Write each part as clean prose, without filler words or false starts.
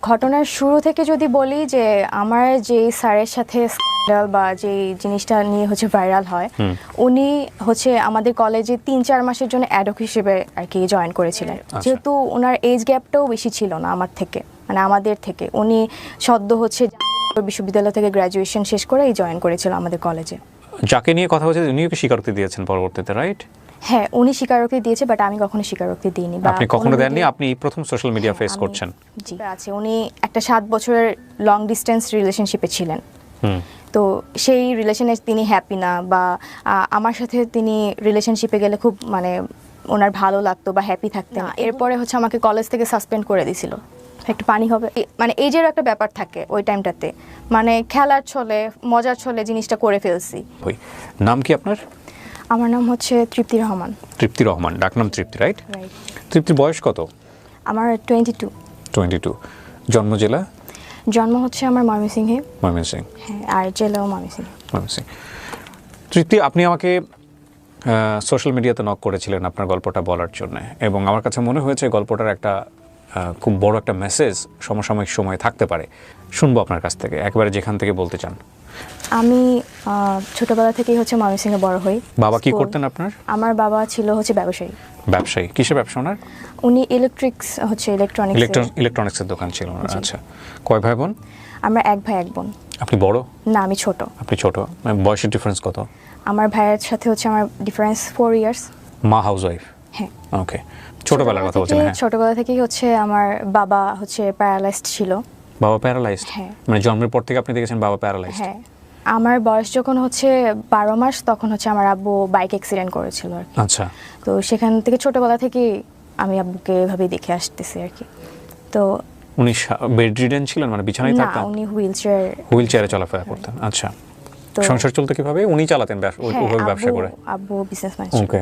ঘটনার শুরু থেকে যদি বলি যে আমার যে স্যারের সাথে স্ক্যান্ডাল বা যে জিনিসটা নিয়ে হচ্ছে ভাইরাল হয়, উনি হচ্ছে আমাদের কলেজে ৩-৪ মাসের জন্য অ্যাডহক হিসেবে আর কি জয়েন করেছিলেন। যেহেতু ওনার এজ গ্যাপটাও বেশি ছিল না আমার থেকে, মানে আমাদের থেকে। উনি সদ্য হচ্ছে বিশ্ববিদ্যালয় থেকে গ্র্যাজুয়েশন শেষ করেই জয়েন করেছিল আমাদের কলেজে। যাকে নিয়ে কথা হচ্ছে উনিও কি স্বীকারোক্তি দিয়েছেন পরবর্তীতে, রাইট? হ্যাঁ, উনি স্বীকারোক্তি দিয়েছে, বাট আমি কখনো স্বীকারোক্তি দিইনি। আপনি কখনো দেননি? আপনি প্রথম সোশ্যাল মিডিয়া ফেস করছেন। জি আছে, উনি একটা 7 বছরের লং ডিস্টেন্স রিলেশনশিপে ছিলেন। তো সেই রিলেশনে তিনি হ্যাপি না, বা আমার সাথে তিনি রিলেশনশিপে গেলে খুব মানে ওনার ভালো লাগতো বা হ্যাপি থাকতেন। এরপরে হচ্ছে আমাকে কলেজ থেকে সাসপেন্ড করে দিয়েছিল। একটু পানি হবে, মানে এইজের একটা ব্যাপার থাকে ওই টাইমটাতে, মানে খেলার ছলে মজার ছলে জিনিসটা করে ফেলছি। নাম কি আপনার? আমার নাম হচ্ছে তৃপ্তি রহমান। তৃপ্তি রহমান, ডাকনাম তৃপ্তি, রাইট? তৃপ্তির বয়স কত? আমার 22। 22। জন্ম জেলা? জন্ম হচ্ছে আমার ময়মনসিংহে। ময়মনসিংহ, হ্যাঁ, আর জেলাও ময়মনসিংহ। তৃপ্তি, আপনি আমাকে সোশ্যাল মিডিয়াতে নক করেছিলেন আপনার গল্পটা বলার জন্য, এবং আমার কাছে মনে হয়েছে গল্পটার একটা খুব বড় একটা মেসেজ সমসাময়িক সময়ে থাকতে পারে। শুনবো আপনার কাছ থেকে, একবারে যেখান থেকে বলতে চান। আমি ছোটবেলা থেকেই হচ্ছে ময়মনসিংহে বড় হই। বাবা কি করতেন আপনার? আমার বাবা ছিল হচ্ছে ব্যবসায়ী। ব্যবসায়ী? কিসের ব্যবসা ওনার? উনি ইলেকট্রনিক্সের দোকান ছিল ওনার। আচ্ছা, কয় ভাই বোন? আমরা এক ভাই এক বোন। আপনি বড়? না, আমি ছোট। আপনি ছোট, বয়সের ডিফারেন্স কত? আমার ভাইয়ের সাথে হচ্ছে আমার ডিফারেন্স 4 ইয়ার্স। মা হাউসওয়াইফ? হ্যাঁ। ওকে, ছোটবেলার কথা বলছেন? হ্যাঁ, ছোটবেলা থেকেই হচ্ছে আমার বাবা হচ্ছে প্যারালাইজড ছিল। বাবা প্যারালাইজড? হ্যাঁ। মানে জন্মের পর থেকে আপনি দেখেছেন বাবা প্যারালাইজড? হ্যাঁ। আমার বয়স যখন হচ্ছে 12 মাস, তখন হচ্ছে আমার আব্বু বাইক অ্যাক্সিডেন্ট করেছিল আর কি। আচ্ছা। তো সেখান থেকে ছোটবেলা থেকে আমি আব্বুকে এভাবেই দেখে আসতেছি আর কি। তো উনি বেডরিডেন ছিলেন, মানে বিছানায় থাকতেন? না, উনি হুইলচেয়ারে চলাফেরা করতেন। আচ্ছা, সংসার চলতে কিভাবে? উনি চালাতেন ওইভাবে ব্যবসা করে? আব্বু বিজনেসম্যান। ওকে।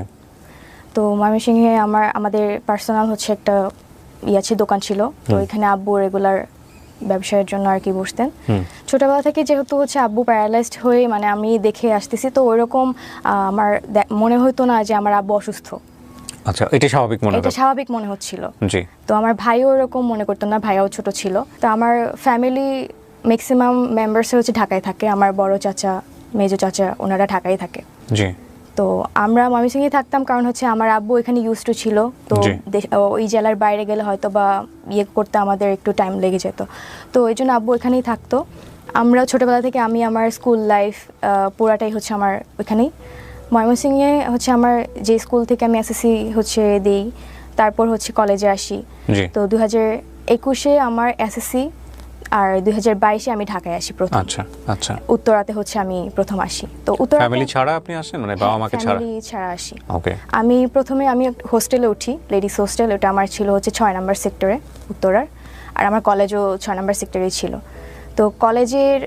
তো ময়মনসিংহে আমাদের পার্সোনাল হচ্ছে একটা দোকান ছিল। তো এখানে আব্বু রেগুলার ব্যবসায়ের জন্য আর কি বসতেন। ছোটবেলা থেকে যেহেতু হচ্ছে আব্বু প্যারালাইজড হয়ে মানে আমি দেখে আসতেছি, তো ওইরকম আমার মনে হতো না যে আমার আব্বু অসুস্থ। আচ্ছা, এটা স্বাভাবিক মনে হচ্ছিল। জি। তো আমার ভাইও এরকম মনে করতো না, ভাইও ছোট ছিল। তো আমার ফ্যামিলি ম্যাক্সিমাম মেম্বার্স হচ্ছে ঢাকায় থাকে। আমার বড় চাচা, মেজো চাচা, ওনারা ঢাকায় থাকে। জি। তো আমরা ময়মনসিংহে থাকতাম, কারণ হচ্ছে আমার আব্বু এখানে ইউজ টু ছিল। তো ওই জেলার বাইরে গেলে হয়তো বা করতে আমাদের একটু টাইম লেগে যেত। তো এই জন্য আব্বু এখানেই থাকতো। আমরা ছোটবেলা থেকে আমি আমার স্কুল লাইফ পুরাটাই হচ্ছে আমার ওইখানেই ময়মনসিংহে হচ্ছে আমার যে স্কুল থেকে আমি এসএসসি হচ্ছে দিই, তারপর হচ্ছে কলেজে আসি। জি। তো 2021-এ আমার এসএসসি, আর 2022-এ আমি ঢাকায় আসি প্রথম। আচ্ছা আচ্ছা। উত্তরাতে হচ্ছে আমি প্রথম আসি। তো উত্তরা ফ্যামিলি ছাড়া আপনি আসেন, মানে বাবা মাকে ছাড়া? ফ্যামিলি ছাড়া আসি। ওকে। আমি প্রথমে হোস্টেলে উঠি, লেডিস হোস্টেল। ওটা আমার ছিল হচ্ছে 6 নম্বর সেক্টরে উত্তরার, আর আমার কলেজও 6 নম্বর সেক্টরেই ছিল। তো কলেজের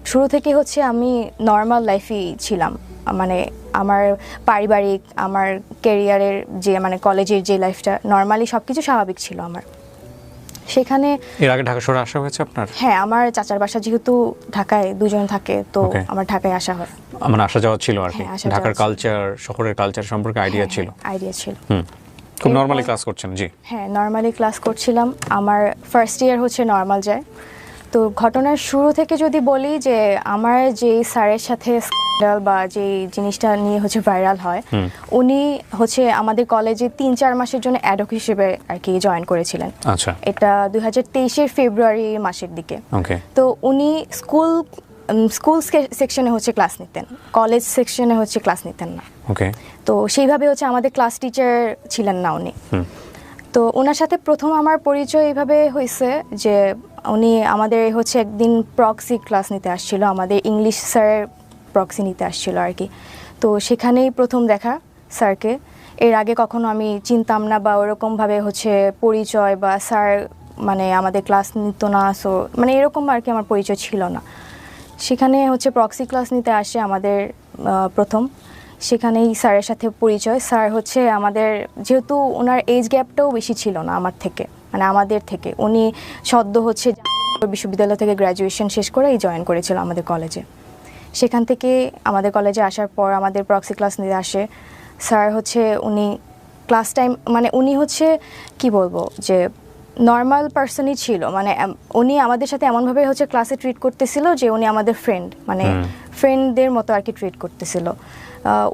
শুরু থেকে হচ্ছে আমি নর্মাল লাইফই ছিলাম, মানে আমার পারিবারিক, আমার ক্যারিয়ারের যে মানে কলেজের যে লাইফটা নর্মালি সবকিছু স্বাভাবিক ছিল আমার সেখানে। এর আগে ঢাকা শহরে আসা হয়েছে আপনার? হ্যাঁ, আমার চাচার বাসা যেহেতু ঢাকায়, দুজন থাকে, তো আমার ঢাকায় আসা হয়। মানে আসা যাওয়া ছিল আর কি। ঢাকার কালচার, শহরের কালচার সম্পর্কে আইডিয়া ছিল? খুব নরমালি ক্লাস করছেন? জি হ্যাঁ, নরমালি ক্লাস করছিলাম। আমার ফার্স্ট ইয়ার হচ্ছে নর্মাল যায়। তো ঘটনার শুরু থেকে যদি বলি যে আমার যে স্যারের সাথে স্ক্যান্ডাল বা যে জিনিসটা নিয়ে হচ্ছে ভাইরাল হয়, উনি হচ্ছে আমাদের কলেজে 3-4 মাসের জন্য অ্যাডহক হিসেবে আর কি জয়েন করেছিলেন। আচ্ছা। এটা 2023-এর ফেব্রুয়ারি মাসের দিকে। ওকে। তো উনি স্কুল সেকশনে হচ্ছে ক্লাস নিতেন, কলেজ সেকশনে হচ্ছে ক্লাস নিতেন না। ওকে। তো সেইভাবে হচ্ছে আমাদের ক্লাস টিচার ছিলেন না উনি। তো ওনার সাথে প্রথম আমার পরিচয় এইভাবে হয়েছে যে উনি আমাদের হচ্ছে একদিন প্রক্সি ক্লাস নিতে আসছিল, আমাদের ইংলিশ স্যারের প্রক্সি নিতে আসছিল আর কি। তো সেখানেই প্রথম দেখা স্যারকে। এর আগে কখনো আমি চিনতাম না বা ওরকমভাবে হচ্ছে পরিচয় বা স্যার মানে আমাদের ক্লাস নিত না, সো মানে এরকম আর কি আমার পরিচয় ছিল না। সেখানে হচ্ছে প্রক্সি ক্লাস নিতে আসে আমাদের প্রথম, সেখানেই স্যারের সাথে পরিচয়। স্যার হচ্ছে আমাদের, যেহেতু ওনার এজ গ্যাপটাও বেশি ছিল না আমার থেকে, মানে আমাদের থেকে। উনি সদ্য হচ্ছে বিশ্ববিদ্যালয় থেকে গ্র্যাজুয়েশন শেষ করেই জয়েন করেছিল আমাদের কলেজে। সেখান থেকে আমাদের কলেজে আসার পর আমাদের প্রক্সি ক্লাস নিতে আসে স্যার। হচ্ছে উনি ক্লাস টাইম মানে উনি হচ্ছে কি বলবো যে নর্মাল পার্সনই ছিল, মানে উনি আমাদের সাথে এমনভাবে হচ্ছে ক্লাসে ট্রিট করতেছিল যে উনি আমাদের ফ্রেন্ড, মানে ফ্রেন্ডদের মতো আর কি ট্রিট করতেছিল।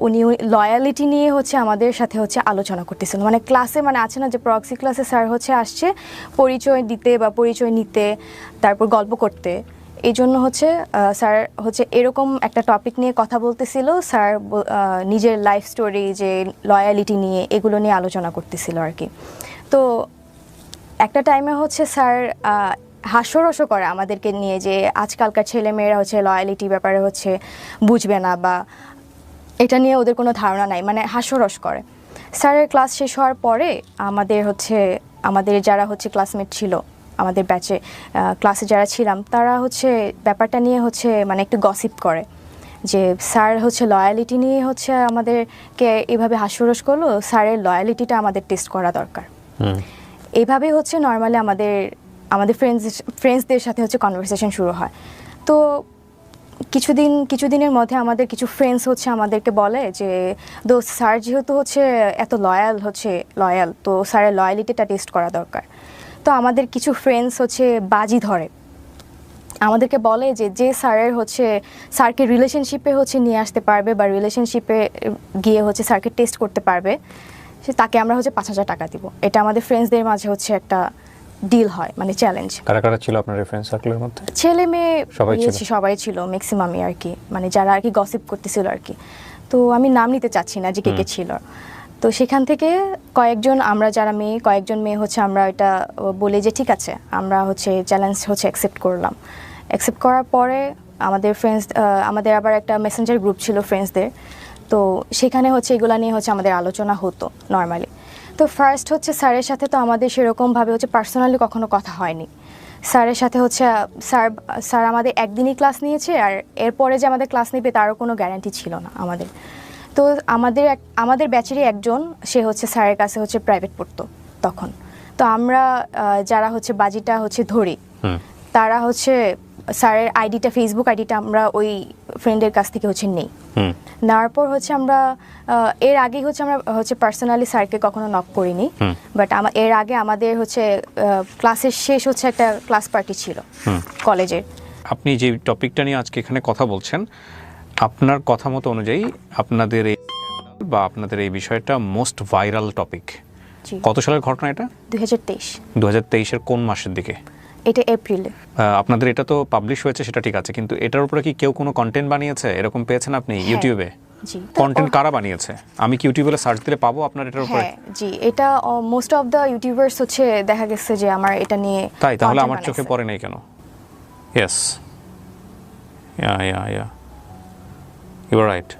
উনি লয়ালিটি নিয়ে হচ্ছে আমাদের সাথে হচ্ছে আলোচনা করতেছিল, মানে ক্লাসে মানে আছে না যে প্রক্সি ক্লাসে স্যার হচ্ছে আসছে পরিচয় দিতে বা পরিচয় নিতে, তারপর গল্প করতে। এই জন্য হচ্ছে স্যার হচ্ছে এরকম একটা টপিক নিয়ে কথা বলতেছিল। স্যার নিজের লাইফ স্টোরি, যে লয়ালিটি নিয়ে, এগুলো নিয়ে আলোচনা করতেছিল আর কি। তো একটা টাইমে হচ্ছে স্যার হাস্যরসও করে আমাদেরকে নিয়ে, যে আজকালকার ছেলেমেয়েরা হচ্ছে লয়ালিটি ব্যাপারে হচ্ছে বুঝবে না বা এটা নিয়ে ওদের কোনো ধারণা নাই, মানে হাস্যরস করে। স্যারের ক্লাস শেষ হওয়ার পরে আমাদের যারা হচ্ছে ক্লাসমেট ছিল, আমাদের ব্যাচে ক্লাসে যারা ছিলাম, তারা হচ্ছে ব্যাপারটা নিয়ে হচ্ছে মানে একটু গসিপ করে যে স্যার হচ্ছে লয়ালিটি নিয়ে হচ্ছে আমাদেরকে এভাবে হাস্যরস করলো, স্যারের লয়ালিটিটা আমাদের টেস্ট করা দরকার। এইভাবেই হচ্ছে নর্মালি আমাদের ফ্রেন্ডসদের সাথে হচ্ছে কনভারসেশন শুরু হয়। তো কিছুদিনের মধ্যে আমাদের কিছু ফ্রেন্ডস হচ্ছে আমাদেরকে বলে যে দোস্ত, স্যার যেহেতু হচ্ছে এত লয়াল, তো স্যারের লয়ালিটিটা টেস্ট করা দরকার। তো আমাদের কিছু ফ্রেন্ডস হচ্ছে বাজি ধরে, আমাদেরকে বলে যে স্যারকে রিলেশনশিপে হচ্ছে নিয়ে আসতে পারবে বা রিলেশনশিপে গিয়ে হচ্ছে স্যারকে টেস্ট করতে পারবে, তাকে আমরা হচ্ছে 5,000 টাকা দিব। এটা আমাদের ফ্রেন্ডসদের মাঝে হচ্ছে একটা ডিল হয়, মানে চ্যালেঞ্জ। কারা কারা ছিল আপনার ফ্রেন্ড সার্কেলের মধ্যে? ছেলে মেয়ে সবাই ছিল, ম্যাক্সিমামই আর কি, মানে যারা আর কি গসিপ করতেছিল আর কি। তো আমি নাম নিতে চাচ্ছি না যে কে ছিল। তো সেখান থেকে কয়েকজন মেয়ে হচ্ছে আমরা এটা বলে যে ঠিক আছে, আমরা হচ্ছে চ্যালেঞ্জ হচ্ছে অ্যাকসেপ্ট করলাম। অ্যাকসেপ্ট করার পরে আমাদের আবার একটা মেসেঞ্জার গ্রুপ ছিল ফ্রেন্ডসদের। তো সেখানে হচ্ছে এগুলা নিয়ে হচ্ছে আমাদের আলোচনা হতো নর্মালি। তো ফার্স্ট হচ্ছে স্যারের সাথে তো আমাদের সেরকমভাবে হচ্ছে পার্সোনালি কখনো কথা হয়নি। স্যারের সাথে হচ্ছে স্যার আমাদের একদিনই ক্লাস নিয়েছে, আর এরপরে যে আমাদের ক্লাস নেবে তারও কোনো গ্যারান্টি ছিল না আমাদের। তো আমাদের ব্যাচেরই একজন, সে হচ্ছে স্যারের কাছে হচ্ছে প্রাইভেট পড়তো তখন। তো আমরা যারা হচ্ছে বাজিটা হচ্ছে ধরি, তারা হচ্ছে স্যারের ফেসবুক আইডিটা আমরা ওই ফ্রেন্ডের কাছ থেকে হচ্ছে নেই। নেওয়ার পর হচ্ছে আমরা এর আগে হচ্ছে আমরা হচ্ছে পার্সোনালি স্যারকে কখনো নক করিনি, বাট এর আগে আমাদের হচ্ছে ক্লাসের শেষ হচ্ছে একটা ক্লাস পার্টি ছিল কলেজের। আপনি যে টপিকটা নিয়ে আজকে এখানে কথা বলছেন, আপনার কথা মতো অনুযায়ী আপনাদের এই বিষয়টা মোস্ট ভাইরাল টপিক। কত সালের ঘটনা এটা? 2023 কোন মাসের দিকে? এটা এপ্রিলে। আপনাদের এটা তো পাবলিশ হয়েছে, সেটা ঠিক আছে, কিন্তু এটার উপরে কি কেউ কোনো কন্টেন্ট বানিয়েছে? এরকম পেয়েছেন আপনি ইউটিউবে? জি। কন্টেন্ট কারা বানিয়েছে? আমি কি ইউটিউবে সার্চ দিলে পাবো আপনার এটার উপরে? হ্যাঁ জি, এটা মোস্ট অফ দ্য ইউটিউবার্স হচ্ছে দেখা গেছে যে আমার এটা নিয়ে। তাই? তাহলে আমার চোখে পড়ে নাই কেন? Yes, ya you are right.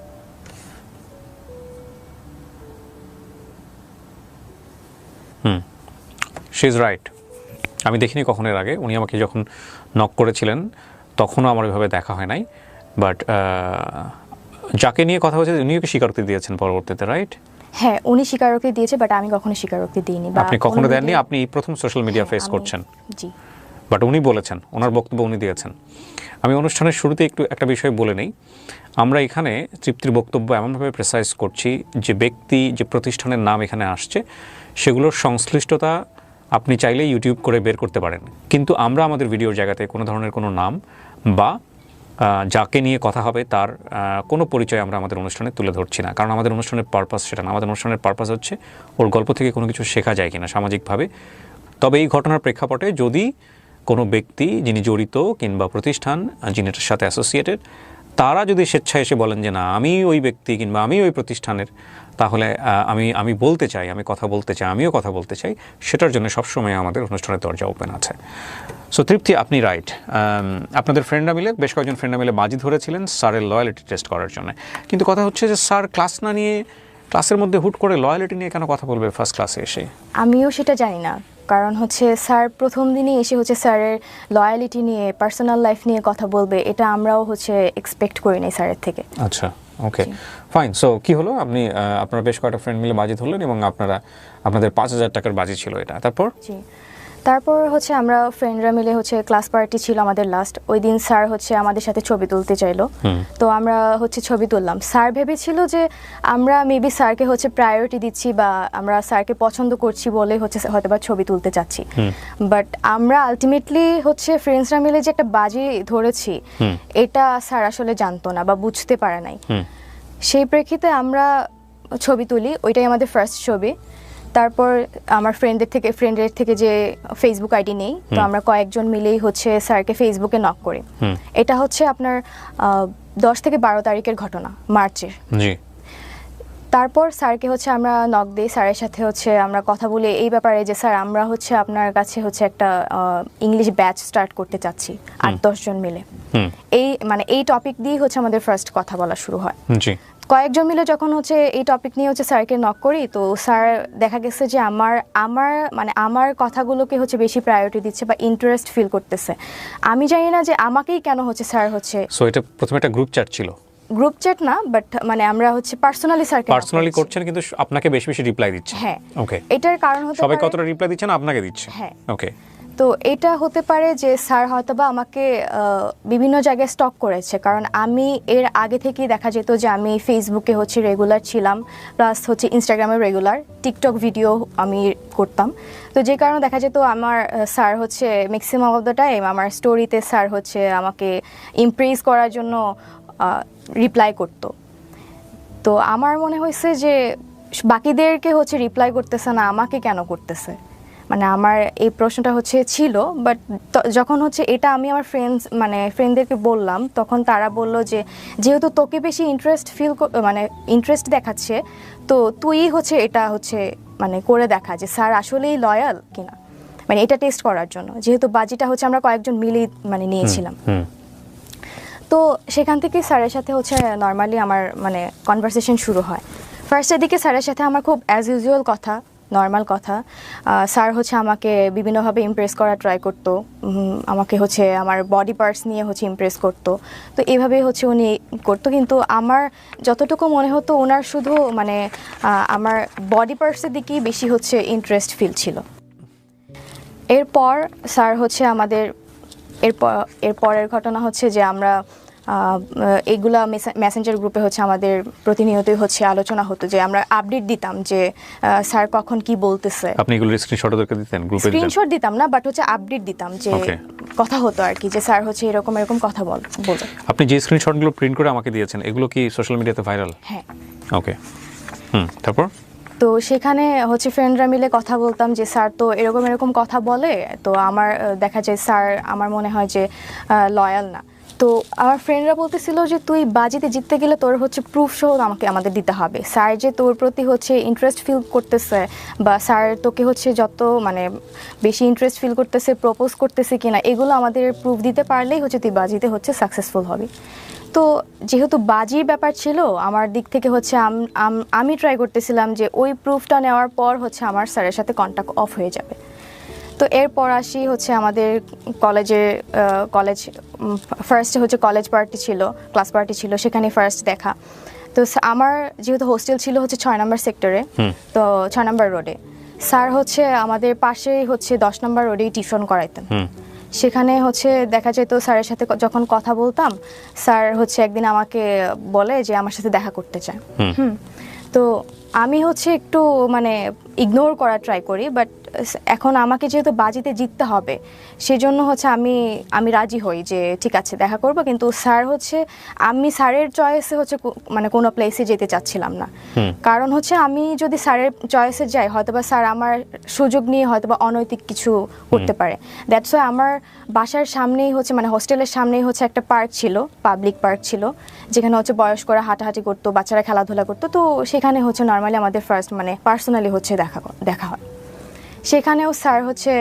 She is right. আমি দেখিনি কখন এর আগে। উনি আমাকে যখন নক করেছিলেন তখনও আমার ওইভাবে দেখা হয় নাই, বাট যাকে নিয়ে কথা হচ্ছে উনিও কি স্বীকারোক্তি দিয়েছেন পরবর্তীতে, রাইট? হ্যাঁ, উনি স্বীকারোক্তি দিয়েছে, বাট আমি কখনো স্বীকারোক্তি দিইনি। আপনি কখনো দেননি? আপনি প্রথম সোশ্যাল মিডিয়া ফেস করছেন। জি। বাট উনি বলেছেন, ওনার বক্তব্য উনি দিয়েছেন। আমি অনুষ্ঠানের শুরুতে একটা বিষয় বলে নেই। আমরা এখানে তৃপ্তির বক্তব্য এমনভাবে প্রেসাইজ করছি যে ব্যক্তি, যে প্রতিষ্ঠানের নাম এখানে আসছে, সেগুলোর সংশ্লিষ্টতা আপনি চাইলে ইউটিউব করে বের করতে পারেন, কিন্তু আমরা আমাদের ভিডিওর জায়গাতে কোনো ধরনের কোনো নাম বা যাকে নিয়ে কথা হবে তার কোনো পরিচয় আমরা আমাদের অনুষ্ঠানে তুলে ধরছি না, কারণ আমাদের অনুষ্ঠানের পারপাস সেটা না। আমাদের অনুষ্ঠানের পারপাস হচ্ছে ওর গল্প থেকে কোনো কিছু শেখা যায় কিনা সামাজিকভাবে। তবে এই ঘটনার প্রেক্ষাপটে যদি কোনো ব্যক্তি যিনি জড়িত কিংবা প্রতিষ্ঠান যিনি এটার সাথে অ্যাসোসিয়েটেড, তারা যদি স্বেচ্ছায় এসে বলেন যে না আমি ওই ব্যক্তি কিংবা আমি ওই প্রতিষ্ঠানের, তাহলে আমি বলতে চাই, আমি কথা বলতে চাই, আমিও কথা বলতে চাই, সেটার জন্য সবসময় আমাদের অনুষ্ঠানের দরজা ওপেন আছে। সো তৃপ্তি, আপনি রাইট। আপনাদের ফ্রেন্ডরা মিলে, বেশ কয়েকজন ফ্রেন্ডরা মিলে বাজি ধরেছিলেন স্যারের লয়ালিটি টেস্ট করার জন্য, কিন্তু কথা হচ্ছে যে স্যার ক্লাস না নিয়ে ক্লাসের মধ্যে হুট করে লয়ালিটি নিয়ে কেন কথা বলবে ফার্স্ট ক্লাসে এসে? আমিও সেটা জানি না, কারণ হচ্ছে স্যার প্রথম দিনই এসে হচ্ছে স্যারের লয়ালিটি নিয়ে, পার্সোনাল লাইফ নিয়ে কথা বলবে, এটা আমরাও হচ্ছে এক্সপেক্ট করি নাই স্যারের থেকে। আচ্ছা, ওকে, ফাইন। সো কি হলো? আপনারা বেশ কয়েকটা ফ্রেন্ড মিলে বাজি ধরলেন এবং আপনাদের 5,000 টাকার বাজি ছিল এটা, তারপর? জি। তারপর হচ্ছে আমরা ফ্রেন্ডরা মিলে হচ্ছে ক্লাস পার্টি ছিল আমাদের লাস্ট, ওই দিন স্যার হচ্ছে আমাদের সাথে ছবি তুলতে চাইলো। তো আমরা হচ্ছে ছবি তুললাম। স্যার ভেবেছিল যে আমরা মেবি স্যারকে হচ্ছে প্রায়োরিটি দিচ্ছি বা আমরা স্যারকে পছন্দ করছি বলে হচ্ছে হয়তো বা ছবি তুলতে চাচ্ছি, বাট আমরা আলটিমেটলি হচ্ছে ফ্রেন্ডসরা মিলে যে একটা বাজি ধরেছি এটা স্যার আসলে জানতো না বা বুঝতে পারে নাই। সেই প্রেক্ষিতে আমরা ছবি তুলি, ওইটাই আমাদের ফার্স্ট ছবি। তারপর আমার ফ্রেন্ডের থেকে যে ফেসবুক আইডি নেই, তো আমরা কয়েকজন মিলেই হচ্ছে স্যারকে ফেসবুকে নক করি। এটা হচ্ছে আপনার 10 থেকে 12 তারিখের ঘটনা, মার্চের। জি। তারপর স্যারকে হচ্ছে আমরা নক দিই, স্যারের সাথে হচ্ছে আমরা কথা বলি এই ব্যাপারে যে স্যার আমরা হচ্ছে আপনার কাছে হচ্ছে একটা ইংলিশ ব্যাচ স্টার্ট করতে চাচ্ছি 8-10 জন মিলে। এই টপিক দিয়ে হচ্ছে আমাদের ফার্স্ট কথা বলা শুরু হয়। জি। কয়েকজন মিলে যখন হচ্ছে এই টপিক নিয়ে হচ্ছে স্যারকে নক করি, তো স্যার দেখা গেছে যে আমার কথাগুলোকে হচ্ছে বেশি প্রায়োরিটি দিচ্ছে বা ইন্টারেস্ট ফিল করতেছে। আমি জানি না যে আমাকেই কেন হচ্ছে স্যার হচ্ছে। সো এটা প্রথমে একটা গ্রুপ চ্যাট ছিল? গ্রুপ চ্যাট না, বাট আমরা হচ্ছে পার্সোনালি করছেন, কিন্তু আপনাকে বেশি বেশি রিপ্লাই দিচ্ছে। হ্যাঁ, ওকে। এটার কারণ হতে সবাই পারে কতটা রিপ্লাই দিচ্ছে না আপনাকে দিচ্ছে? হ্যাঁ, ওকে। তো এটা হতে পারে যে স্যার হয়তোবা আমাকে বিভিন্ন জায়গায় স্টক করেছে, কারণ আমি এর আগে থেকেই দেখা যেত যে আমি ফেসবুকে হচ্ছে রেগুলার ছিলাম, প্লাস হচ্ছে ইনস্টাগ্রামে রেগুলার, টিকটক ভিডিও আমি করতাম। তো যে কারণে দেখা যেত আমার স্যার হচ্ছে ম্যাক্সিমাম অফ দ্য টাইম আমার স্টোরিতে স্যার হচ্ছে আমাকে ইমপ্রেস করার জন্য রিপ্লাই করতো। তো আমার মনে হয়েছে যে বাকিদেরকে হচ্ছে রিপ্লাই করতেছে না, আমাকে কেন করতেছে, আমার এই প্রশ্নটা হচ্ছে ছিল। বাট যখন হচ্ছে এটা আমি আমার ফ্রেন্ডদেরকে বললাম, তখন তারা বলল যে যেহেতু তোকে বেশি ইন্টারেস্ট দেখাচ্ছে, তো তুই হচ্ছে এটা হচ্ছে করে দেখা যে স্যার আসলেই লয়াল কিনা, এটা টেস্ট করার জন্য, যেহেতু বাজিটা হচ্ছে আমরা কয়েকজন মিলেই নিয়েছিলাম। তো সেখান থেকে স্যারের সাথে হচ্ছে নর্মালি আমার কনভারসেশন শুরু হয়। ফার্স্টের দিকে স্যারের সাথে আমার খুব অ্যাজ ইউজুয়াল কথা, নর্মাল কথা। স্যার হচ্ছে আমাকে বিভিন্নভাবে ইমপ্রেস করা ট্রাই করতো, আমাকে হচ্ছে আমার বডি পার্টস নিয়ে হচ্ছে ইমপ্রেস করতো। তো এইভাবেই হচ্ছে উনি করতো, কিন্তু আমার যতটুকু মনে হতো ওনার শুধু আমার বডি পার্টসের দিকেই বেশি হচ্ছে ইন্টারেস্ট ফিল ছিল। এরপর স্যার হচ্ছে আমাদের এরপরের ঘটনা হচ্ছে যে আমরা এইগুলা মেসেঞ্জার গ্রুপে হচ্ছে আমাদের প্রতিনিয়তই হচ্ছে আলোচনা হতো, যে আমরা আপডেট দিতাম যে স্যার কখন কি বলতেছে। আপনি এগুলো স্ক্রিনশট ওদেরকে দিতেন? গ্রুপে স্ক্রিনশট দিতাম না, বাট হচ্ছে আপডেট দিতাম যে কথা হতো আর কি, যে স্যার হচ্ছে এরকম কথা বলতো। আপনি যে স্ক্রিনশটগুলো প্রিন্ট করে আমাকে দিয়েছেন এগুলো কি সোশ্যাল মিডিয়াতে ভাইরাল? হ্যাঁ। ওকে। তারপর তো সেখানে হচ্ছে ফ্রেন্ডরা মিলে কথা বলতাম যে স্যার তো এরকম কথা বলে, তো আমার দেখা যায় স্যার আমার মনে হয় যে লয়াল না। তো আমার ফ্রেন্ডরা বলতেছিল যে তুই বাজিতে জিততে গেলে তোর হচ্ছে প্রুফ সহ আমাদের দিতে হবে, স্যার যে তোর প্রতি হচ্ছে ইন্টারেস্ট ফিল করতেছে বা স্যার তোকে হচ্ছে যত বেশি ইন্টারেস্ট ফিল করতেছে, প্রপোজ করতেছে কিনা, এগুলো আমাদের প্রুফ দিতে পারলেই হচ্ছে তুই বাজিতে হচ্ছে সাকসেসফুল হবি। তো যেহেতু বাজির ব্যাপার ছিল আমার দিক থেকে হচ্ছে আমি ট্রাই করতেছিলাম যে ওই প্রুফটা নেওয়ার পর হচ্ছে আমার স্যারের সাথে কন্ট্যাক্ট অফ হয়ে যাবে। তো এরপর আসি হচ্ছে আমাদের কলেজ ফার্স্টে হচ্ছে কলেজ পার্টি ছিল, ক্লাস পার্টি ছিল, সেখানে ফার্স্ট দেখা। তো আমার যেহেতু হোস্টেল ছিল হচ্ছে 6 নম্বর সেক্টরে, তো 6 নম্বর রোডে, স্যার হচ্ছে আমাদের পাশেই হচ্ছে 10 নম্বর রোডেই টিউশন করাইতেন। সেখানে হচ্ছে দেখা যেত স্যারের সাথে যখন কথা বলতাম, স্যার হচ্ছে একদিন আমাকে বলে যে আমার সাথে দেখা করতে চায়। তো আমি হচ্ছে একটু ইগনোর করার ট্রাই করি, বাট এখন আমাকে যেহেতু বাজিতে জিততে হবে সেজন্য হচ্ছে আমি রাজি হই যে ঠিক আছে দেখা করব, কিন্তু স্যার হচ্ছে আমি স্যারের চয়েসে হচ্ছে কোনো প্লেসে যেতে চাচ্ছিলাম না, কারণ হচ্ছে আমি যদি স্যারের চয়েসে যাই হয়তোবা স্যার আমার সুযোগ নিয়ে হয়তোবা অনৈতিক কিছু করতে পারে। দ্যাটস ওয়াই আমার বাসার সামনেই হচ্ছে হোস্টেলের সামনেই হচ্ছে একটা পার্ক ছিল, পাবলিক পার্ক ছিল, যেখানে হচ্ছে বয়স্করা হাঁটাহাঁটি করতো, বাচ্চারা খেলাধুলা করতো। তো সেখানে হচ্ছে নর্মালি আমাদের ফার্স্ট পার্সোনালি হচ্ছে দেখা হয়। সেখানেও স্যার হচ্ছে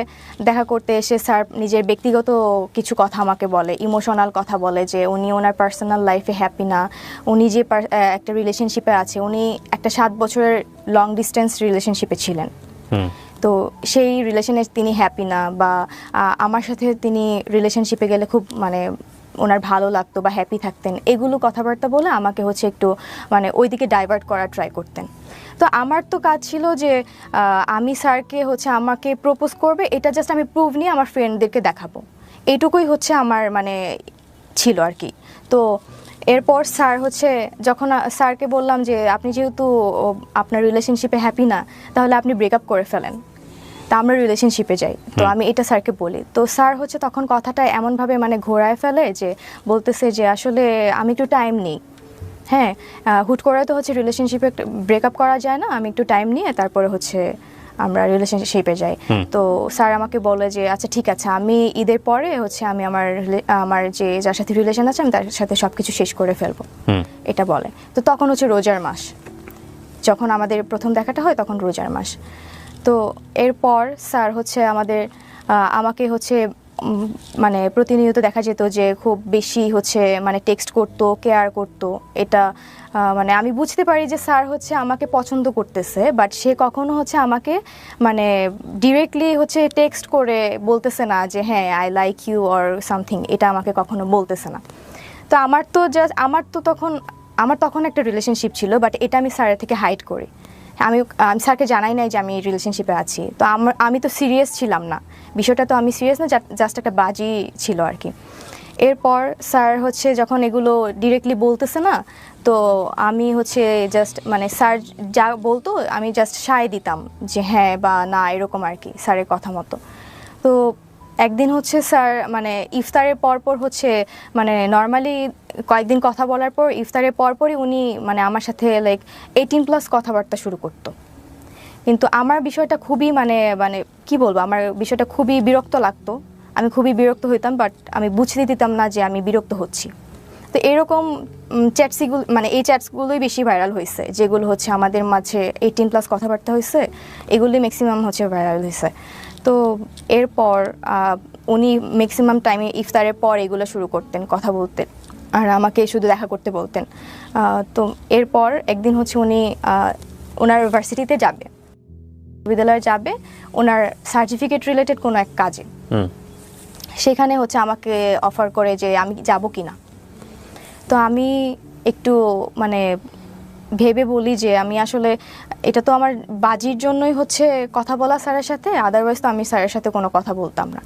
দেখা করতে এসে স্যার নিজের ব্যক্তিগত কিছু কথা আমাকে বলে, ইমোশনাল কথা বলে, যে উনি ওনার পার্সোনাল লাইফে হ্যাপি না, উনি যে একটা রিলেশনশিপে আছে, উনি একটা 7 বছরের লং ডিস্টেন্স রিলেশনশিপে ছিলেন, তো সেই রিলেশনে তিনি হ্যাপি না, বা আমার সাথে তিনি রিলেশনশিপে গেলে খুব ওনার ভালো লাগতো বা হ্যাপি থাকতেন, এগুলো কথাবার্তা বলে আমাকে হচ্ছে একটু মানে ওইদিকে ডাইভার্ট করার ট্রাই করতেন। তো আমার তো কাজ ছিল যে আমি স্যারকে হচ্ছে আমাকে প্রপোজ করবে, এটা জাস্ট আমি প্রুভ নিয়ে আমার ফ্রেন্ডদেরকে দেখাবো, এইটুকুই হচ্ছে আমার মানে ছিল আর কি। তো এরপর স্যার হচ্ছে যখন স্যারকে বললাম যে আপনি যেহেতু আপনার রিলেশনশিপে হ্যাপি না, তাহলে আপনি ব্রেকআপ করে ফেলেন, তা আমরা রিলেশনশিপে যাই। তো আমি এটা স্যারকে বলি, তো স্যার হচ্ছে তখন কথাটা এমনভাবে মানে ঘোরায় ফেলে যে বলতেছে যে আসলে আমি একটু টাইম নিই, হ্যাঁ হুট করে তো হচ্ছে রিলেশনশিপে ব্রেকআপ করা যায় না, আমি একটু টাইম নিয়ে তারপরে হচ্ছে আমরা রিলেশনশিপে যাই। তো স্যার আমাকে বলে যে আচ্ছা ঠিক আছে, আমি ঈদের পরে হচ্ছে আমি আমার যে যার সাথে রিলেশন আছে আমি তার সাথে সব কিছু শেষ করে ফেলবো, এটা বলে। তো তখন হচ্ছে রোজার মাস, যখন আমাদের প্রথম দেখাটা হয় তখন রোজার মাস। তো এরপর স্যার হচ্ছে আমাকে হচ্ছে মানে প্রতিনিয়ত দেখা যেত যে খুব বেশি হচ্ছে মানে টেক্সট করতো, কেয়ার করতো। এটা মানে আমি বুঝতে পারি যে স্যার হচ্ছে আমাকে পছন্দ করতেছে, বাট সে কখনো হচ্ছে আমাকে মানে ডিরেক্টলি হচ্ছে টেক্সট করে বলতেছে না যে হ্যাঁ I like you or something, এটা আমাকে কখনো বলতেছে না। তো আমার তখন একটা রিলেশনশিপ ছিল, বাট এটা আমি স্যারের থেকে হাইড করি। আমি স্যারকে জানাই নাই যে আমি রিলেশনশিপে আছি। তো আমি তো সিরিয়াস ছিলাম না, বিষয়টা তো আমি সিরিয়াস না, জাস্ট একটা বাজি ছিল আর কি। এরপর স্যার হচ্ছে যখন এগুলো ডিরেক্টলি বলতেছে না, তো আমি হচ্ছে জাস্ট মানে স্যার যা বলতো আমি জাস্ট সায় দিতাম যে হ্যাঁ বা না, এরকম আর কি স্যারের কথা মতো। তো একদিন হচ্ছে স্যার মানে ইফতারের পরপর হচ্ছে মানে নর্মালি কয়েকদিন কথা বলার পর ইফতারের পরপরই উনি মানে আমার সাথে লাইক 18+ কথাবার্তা শুরু করতো। কিন্তু আমার বিষয়টা খুবই মানে মানে কি বলবো, আমার বিষয়টা খুবই বিরক্ত লাগতো, আমি খুবই বিরক্ত হইতাম, বাট আমি বুঝতে দিতাম না যে আমি বিরক্ত হচ্ছি। তো এরকম চ্যাটসগুলো মানে এই চ্যাটসগুলোই বেশি ভাইরাল হয়েছে, যেগুলো হচ্ছে আমাদের মাঝে 18+ কথাবার্তা হয়েছে, এগুলি ম্যাক্সিমাম হচ্ছে ভাইরাল হয়েছে। তো এরপর উনি ম্যাক্সিমাম টাইমে ইফতারের পর এগুলো শুরু করতেন, কথা বলতেন, আর আমাকে শুধু দেখা করতে বলতেন। তো এরপর একদিন হচ্ছে উনি ওনার ইউনিভার্সিটিতে যাবে, বিশ্ববিদ্যালয়ে যাবে ওনার সার্টিফিকেট রিলেটেড কোনো এক কাজে। সেখানে হচ্ছে আমাকে অফার করে যে আমি যাব কি না। তো আমি একটু মানে ভেবে বলি যে আমি আসলে এটা তো আমার বাজির জন্যই হচ্ছে কথা বলা স্যারের সাথে, আদারওয়াইজ তো আমি স্যারের সাথে কোনো কথা বলতাম না।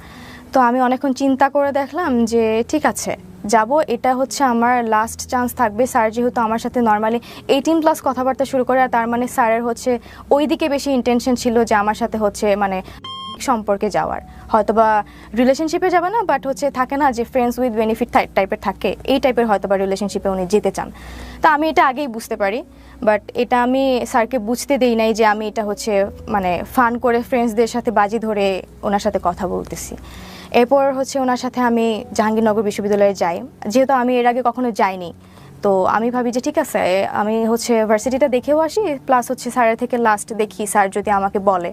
তো আমি অনেকক্ষণ চিন্তা করে দেখলাম যে ঠিক আছে যাব, এটা হচ্ছে আমার লাস্ট চান্স থাকবে। স্যার যেহেতু আমার সাথে নর্মালি 18+ কথাবার্তা শুরু করে, আর তার মানে স্যারের হচ্ছে ওই দিকে বেশি ইন্টেনশন ছিল যে আমার সাথে হচ্ছে মানে সম্পর্কে যাওয়ার, হয়তোবা রিলেশনশিপে যাবে না, বাট হচ্ছে থাকে না যে ফ্রেন্ডস উইথ বেনিফিট টাইপের থাকে, এই টাইপের হয়তোবা রিলেশনশিপে উনি যেতে চান। তো আমি এটা আগেই বুঝতে পারি, বাট এটা আমি স্যারকে বুঝতে দেই নাই যে আমি এটা হচ্ছে মানে ফান করে ফ্রেন্ডসদের সাথে বাজি ধরে ওনার সাথে কথা বলতেছি। এরপর হচ্ছে ওনার সাথে আমি জাহাঙ্গীরনগর বিশ্ববিদ্যালয়ে যাই, যেহেতু আমি এর আগে কখনো যাইনি। তো আমি ভাবি যে ঠিক আছে আমি হচ্ছে ভার্সিটিটা দেখেও আসি, প্লাস হচ্ছে স্যারের থেকে লাস্ট দেখি স্যার যদি আমাকে বলে,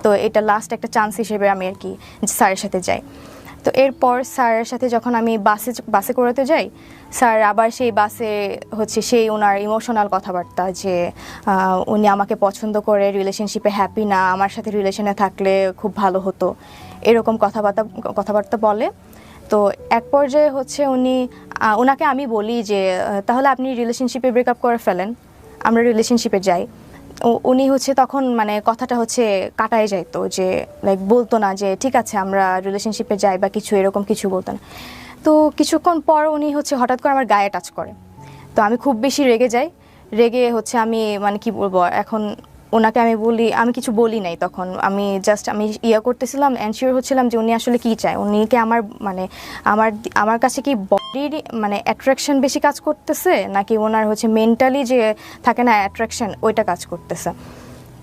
তো এটা লাস্ট একটা চান্স হিসেবে আমি আর কি স্যারের সাথে যাই। তো এরপর স্যারের সাথে যখন আমি বাসে করাতে যাই, স্যার আবার সেই বাসে হচ্ছে সেই ওনার ইমোশনাল কথাবার্তা যে উনি আমাকে পছন্দ করে, রিলেশনশিপে হ্যাপি না, আমার সাথে রিলেশনে থাকলে খুব ভালো হতো, এরকম কথাবার্তা বলে। তো এক পর্যায়ে হচ্ছে ওনাকে আমি বলি যে তাহলে আপনি রিলেশনশিপে ব্রেকআপ করে ফেলেন, আমরা রিলেশনশিপে যাই। উনি হচ্ছে তখন মানে কথাটা হচ্ছে কাটায় যাইতো, যে লাইক বলতো না যে ঠিক আছে আমরা রিলেশনশিপে যাই বা কিছু, এরকম কিছু বলতো না। তো কিছুক্ষণ পর উনি হচ্ছে হঠাৎ করে আমার গায়ে টাচ করে। তো আমি খুব বেশি রেগে যাই, রেগে হচ্ছে আমি মানে কি বলবো, এখন ওনাকে আমি কিছু বলি নাই। তখন আমি জাস্ট করতেছিলাম, এনশিওর হচ্ছিলাম যে উনি আসলে কি চায়, উনিকে মানে আমার কাছে কি বডির মানে অ্যাট্রাকশন বেশি কাজ করতেছে, নাকি ওনার হচ্ছে মেন্টালি যে থাকে না অ্যাট্রাকশন, ওইটা কাজ করতেছে।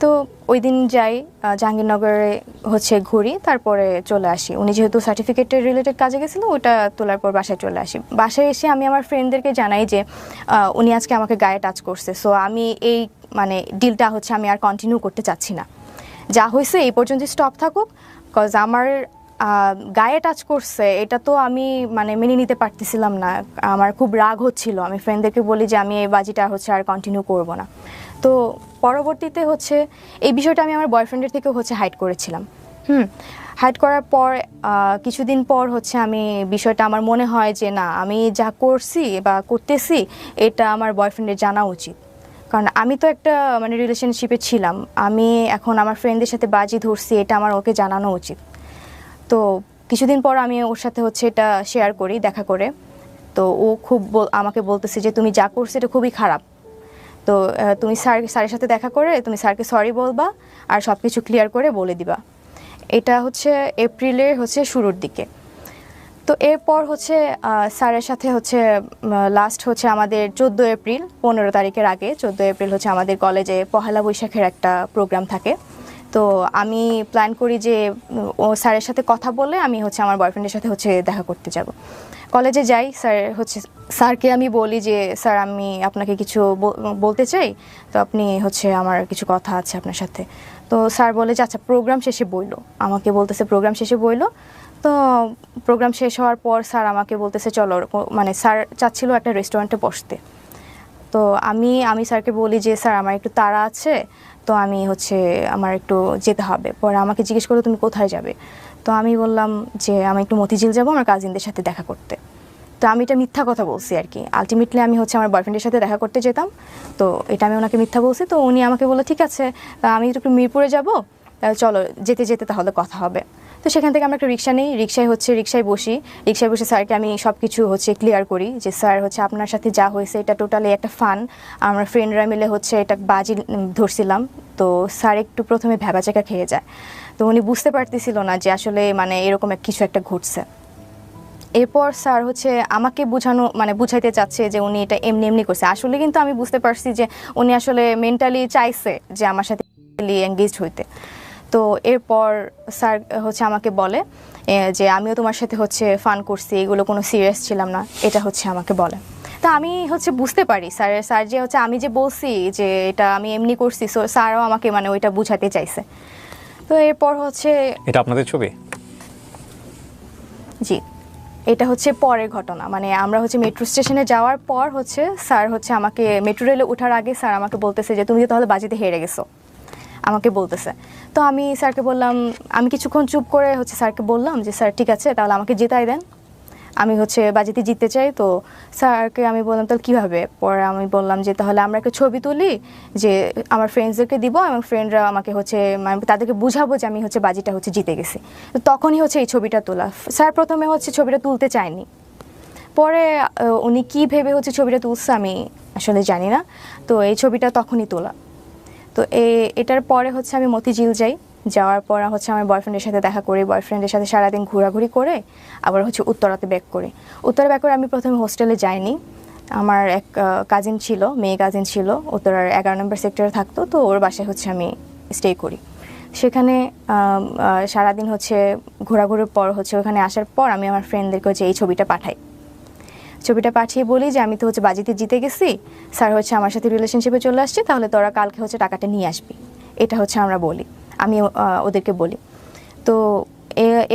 তো ওই দিন যাই জাহাঙ্গীরনগরে হচ্ছে ঘুরি, তারপরে চলে আসি। উনি যেহেতু সার্টিফিকেটের রিলেটেড কাজে গেছিল, ওটা তোলার পর বাসায় চলে আসি। বাসায় এসে আমি আমার ফ্রেন্ডদেরকে জানাই যে উনি আজকে আমাকে গায়ে টাচ করছে, সো আমি এই মানে ডিলটা হচ্ছে আমি আর কন্টিনিউ করতে চাচ্ছি না, যা হয়েছে এই পর্যন্ত স্টপ থাকুক। কজ আমার গায়ে টাচ করছে, এটা তো আমি মানে মেনে নিতে পারতেছিলাম না, আমার খুব রাগ হচ্ছিল। আমি ফ্রেন্ডদেরকে বলি যে আমি এই বাজিটা হচ্ছে আর কন্টিনিউ করব না। তো পরবর্তীতে হচ্ছে এই বিষয়টা আমি আমার বয়ফ্রেন্ডের থেকেও হচ্ছে হাইড করেছিলাম। হাইড করার পর কিছুদিন পর হচ্ছে আমি বিষয়টা আমার মনে হয় যে না, আমি যা করছি বা করতেছি এটা আমার বয়ফ্রেন্ডের জানা উচিত। কারণ আমি তো একটা মানে রিলেশনশিপে ছিলাম, আমি এখন আমার ফ্রেন্ডদের সাথে বাজি ধরছি, এটা আমার ওকে জানানো উচিত। তো কিছুদিন পর আমি ওর সাথে হচ্ছে এটা শেয়ার করি দেখা করে। তো ও খুব আমাকে বলতেছে যে তুমি যা করছো এটা খুবই খারাপ। তো তুমি স্যারের সাথে দেখা করে তুমি স্যারকে সরি বলবা আর সব কিছু ক্লিয়ার করে বলে দিবা। এটা হচ্ছে এপ্রিলের হচ্ছে শুরুর দিকে। তো এরপর হচ্ছে স্যারের সাথে হচ্ছে লাস্ট হচ্ছে আমাদের 14 এপ্রিল, 15 তারিখের আগে 14 এপ্রিল হচ্ছে আমাদের কলেজে পহেলা বৈশাখের একটা প্রোগ্রাম থাকে। তো আমি প্ল্যান করি যে ও স্যারের সাথে কথা বলে আমি হচ্ছে আমার বয়ফ্রেন্ডের সাথে হচ্ছে দেখা করতে যাব। কলেজে যাই, স্যারকে আমি বলি যে স্যার আমি আপনাকে কিছু বলতে চাই, তো আপনি হচ্ছে আমার কিছু কথা আছে আপনার সাথে। তো স্যার বলে যে আচ্ছা প্রোগ্রাম শেষে বইলো, আমাকে বলতেছে প্রোগ্রাম শেষে বইলো। তো প্রোগ্রাম শেষ হওয়ার পর স্যার আমাকে বলতেছে চলো, মানে স্যার চাচ্ছিল একটা রেস্টুরেন্টে বসতে। তো আমি স্যারকে বলি যে স্যার আমার একটু তাড়া আছে, তো আমি হচ্ছে আমার একটু যেতে হবে। পরে আমাকে জিজ্ঞেস করলো তুমি কোথায় যাবে। তো আমি বললাম যে আমি একটু মতিঝিল যাবো আমার কাজিনদের সাথে দেখা করতে। তো আমি এটা মিথ্যা কথা বলছি আর কি, আলটিমেটলি আমি হচ্ছে আমার বয়ফ্রেন্ডের সাথে দেখা করতে যেতাম। তো এটা আমি ওনাকে মিথ্যা বলছি। তো উনি আমাকে বললো ঠিক আছে আমি একটু মিরপুরে যাবো, চলো যেতে যেতে তাহলে কথা হবে। তো সেখান থেকে আমরা একটা রিক্সা নিই, রিক্সায় বসি। রিক্সায় বসে স্যারকে আমি সব কিছু হচ্ছে ক্লিয়ার করি যে স্যার হচ্ছে আপনার সাথে যা হয়েছে এটা টোটালি একটা ফান, আমরা ফ্রেন্ডরা মিলে হচ্ছে এটা বাজি ধরছিলাম। তো স্যার একটু প্রথমে ভ্যাবাচাকা খেয়ে যায়। তো উনি বুঝতে পারতেছিল না যে আসলে মানে এরকম কিছু একটা ঘটছে। এরপর স্যার হচ্ছে আমাকে বুঝাইতে চাচ্ছে যে উনি এটা এমনি এমনি করছে। আসলে কিন্তু আমি বুঝতে পারছি যে উনি আসলে মেন্টালি চাইছে যে আমার সাথে এঙ্গেজড হইতে। তো এরপর স্যার হচ্ছে আমাকে বলে যে আমিও তোমার সাথে হচ্ছে ফান করছি, এগুলো কোনো সিরিয়াস ছিলাম না, এটা হচ্ছে আমাকে বলে। তো আমি হচ্ছে বুঝতে পারি স্যার যে হচ্ছে আমি যে বলছি যে এটা আমি এমনি করছি, সো স্যারও আমাকে মানে ওইটা বুঝাতে চাইছে। তো এরপর হচ্ছে এটা আপনাদের ছবি? জি, এটা হচ্ছে পরের ঘটনা। মানে আমরা হচ্ছে মেট্রো স্টেশনে যাওয়ার পর হচ্ছে স্যার হচ্ছে আমাকে মেট্রো রেলে ওঠার আগে স্যার আমাকে বলতেছে যে তুমি তো তাহলে বাজিতে হেরে গেছো, আমাকে বলতেছে। তো আমি স্যারকে বললাম, আমি কিছুক্ষণ চুপ করে হচ্ছে স্যারকে বললাম যে স্যার ঠিক আছে তাহলে আমাকে জেতাই দেন, আমি হচ্ছে বাজিতে জিততে চাই। তো স্যারকে আমি বললাম তাহলে কীভাবে। পরে আমি বললাম যে তাহলে আমরা একটা ছবি তুলি, যে আমার ফ্রেন্ডসদেরকে দিব এবং ফ্রেন্ডরা আমাকে হচ্ছে মানে তাদেরকে বুঝাবো যে আমি হচ্ছে বাজিটা হচ্ছে জিতে গেছি। তো তখনই হচ্ছে এই ছবিটা তোলা। স্যার প্রথমে হচ্ছে ছবিটা তুলতে চায়নি, পরে উনি কী ভেবে হচ্ছে ছবিটা তুলছে আমি আসলে জানি না। তো এই ছবিটা তখনই তোলা। তো এটার পরে হচ্ছে আমি মতিঝিল যাই, যাওয়ার পর হচ্ছে আমার বয়ফ্রেন্ডের সাথে দেখা করি, বয়ফ্রেন্ডের সাথে সারাদিন ঘোরাঘুরি করে আবার হচ্ছে উত্তরাতে ব্যাক করি। উত্তরা ব্যাক করে আমি প্রথমে হোস্টেলে যাইনি, আমার এক কাজিন ছিল, মেয়ে কাজিন ছিল, উত্তরার 11 নম্বর সেক্টরে থাকতো। তো ওর বাসায় হচ্ছে আমি স্টে করি। সেখানে সারাদিন হচ্ছে ঘোরাঘুরির পর হচ্ছে ওখানে আসার পর আমি আমার ফ্রেন্ডদেরকে হচ্ছে এই ছবিটা পাঠাই। ছবিটা পাঠিয়ে বলি যে আমি তো হচ্ছে বাজিতে জিতে গেছি, স্যার হচ্ছে আমার সাথে রিলেশনশিপে চলে আসছে, তাহলে তোরা কালকে হচ্ছে টাকাটা নিয়ে আসবি, এটা হচ্ছে আমরা বলি, আমি ওদেরকে বলি। তো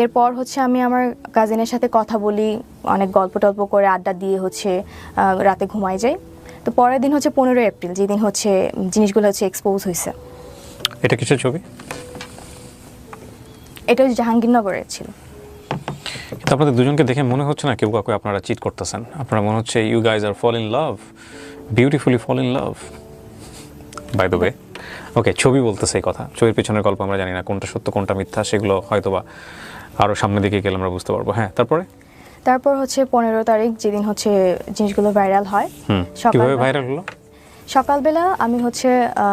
এরপর হচ্ছে আমি আমার কাজিনের সাথে কথা বলি, অনেক গল্প টল্প করে আড্ডা দিয়ে হচ্ছে রাতে ঘুমাই যাই। তো পরের দিন হচ্ছে 15 এপ্রিল, যেদিন হচ্ছে জিনিসগুলো হচ্ছে এক্সপোজ হয়েছে। এটা কিসের ছবি? এটা হচ্ছে জাহাঙ্গীরনগরের ছিল। কিন্তু আপনাদের দুজনকে দেখে মনে হচ্ছে না কেউ কাউকে আপনারা চিট করতেছেন? আপনারা মনে হচ্ছে ইউ গাইজ আর fall in love, beautifully fall in love by the way. Okay, ছবি বলতেছে এই কথা, ছবির পিছনের গল্প আমরা জানি না কোনটা সত্য কোনটা মিথ্যা, সেগুলো হয়তোবা আরও সামনের দিকে গেলে আমরা বুঝতে পারবো। হ্যাঁ, তারপর হচ্ছে 15 তারিখ যেদিন হচ্ছে জিনিসগুলো ভাইরাল হয়। কিভাবে ভাইরাল হলো? সকালবেলা আমি হচ্ছে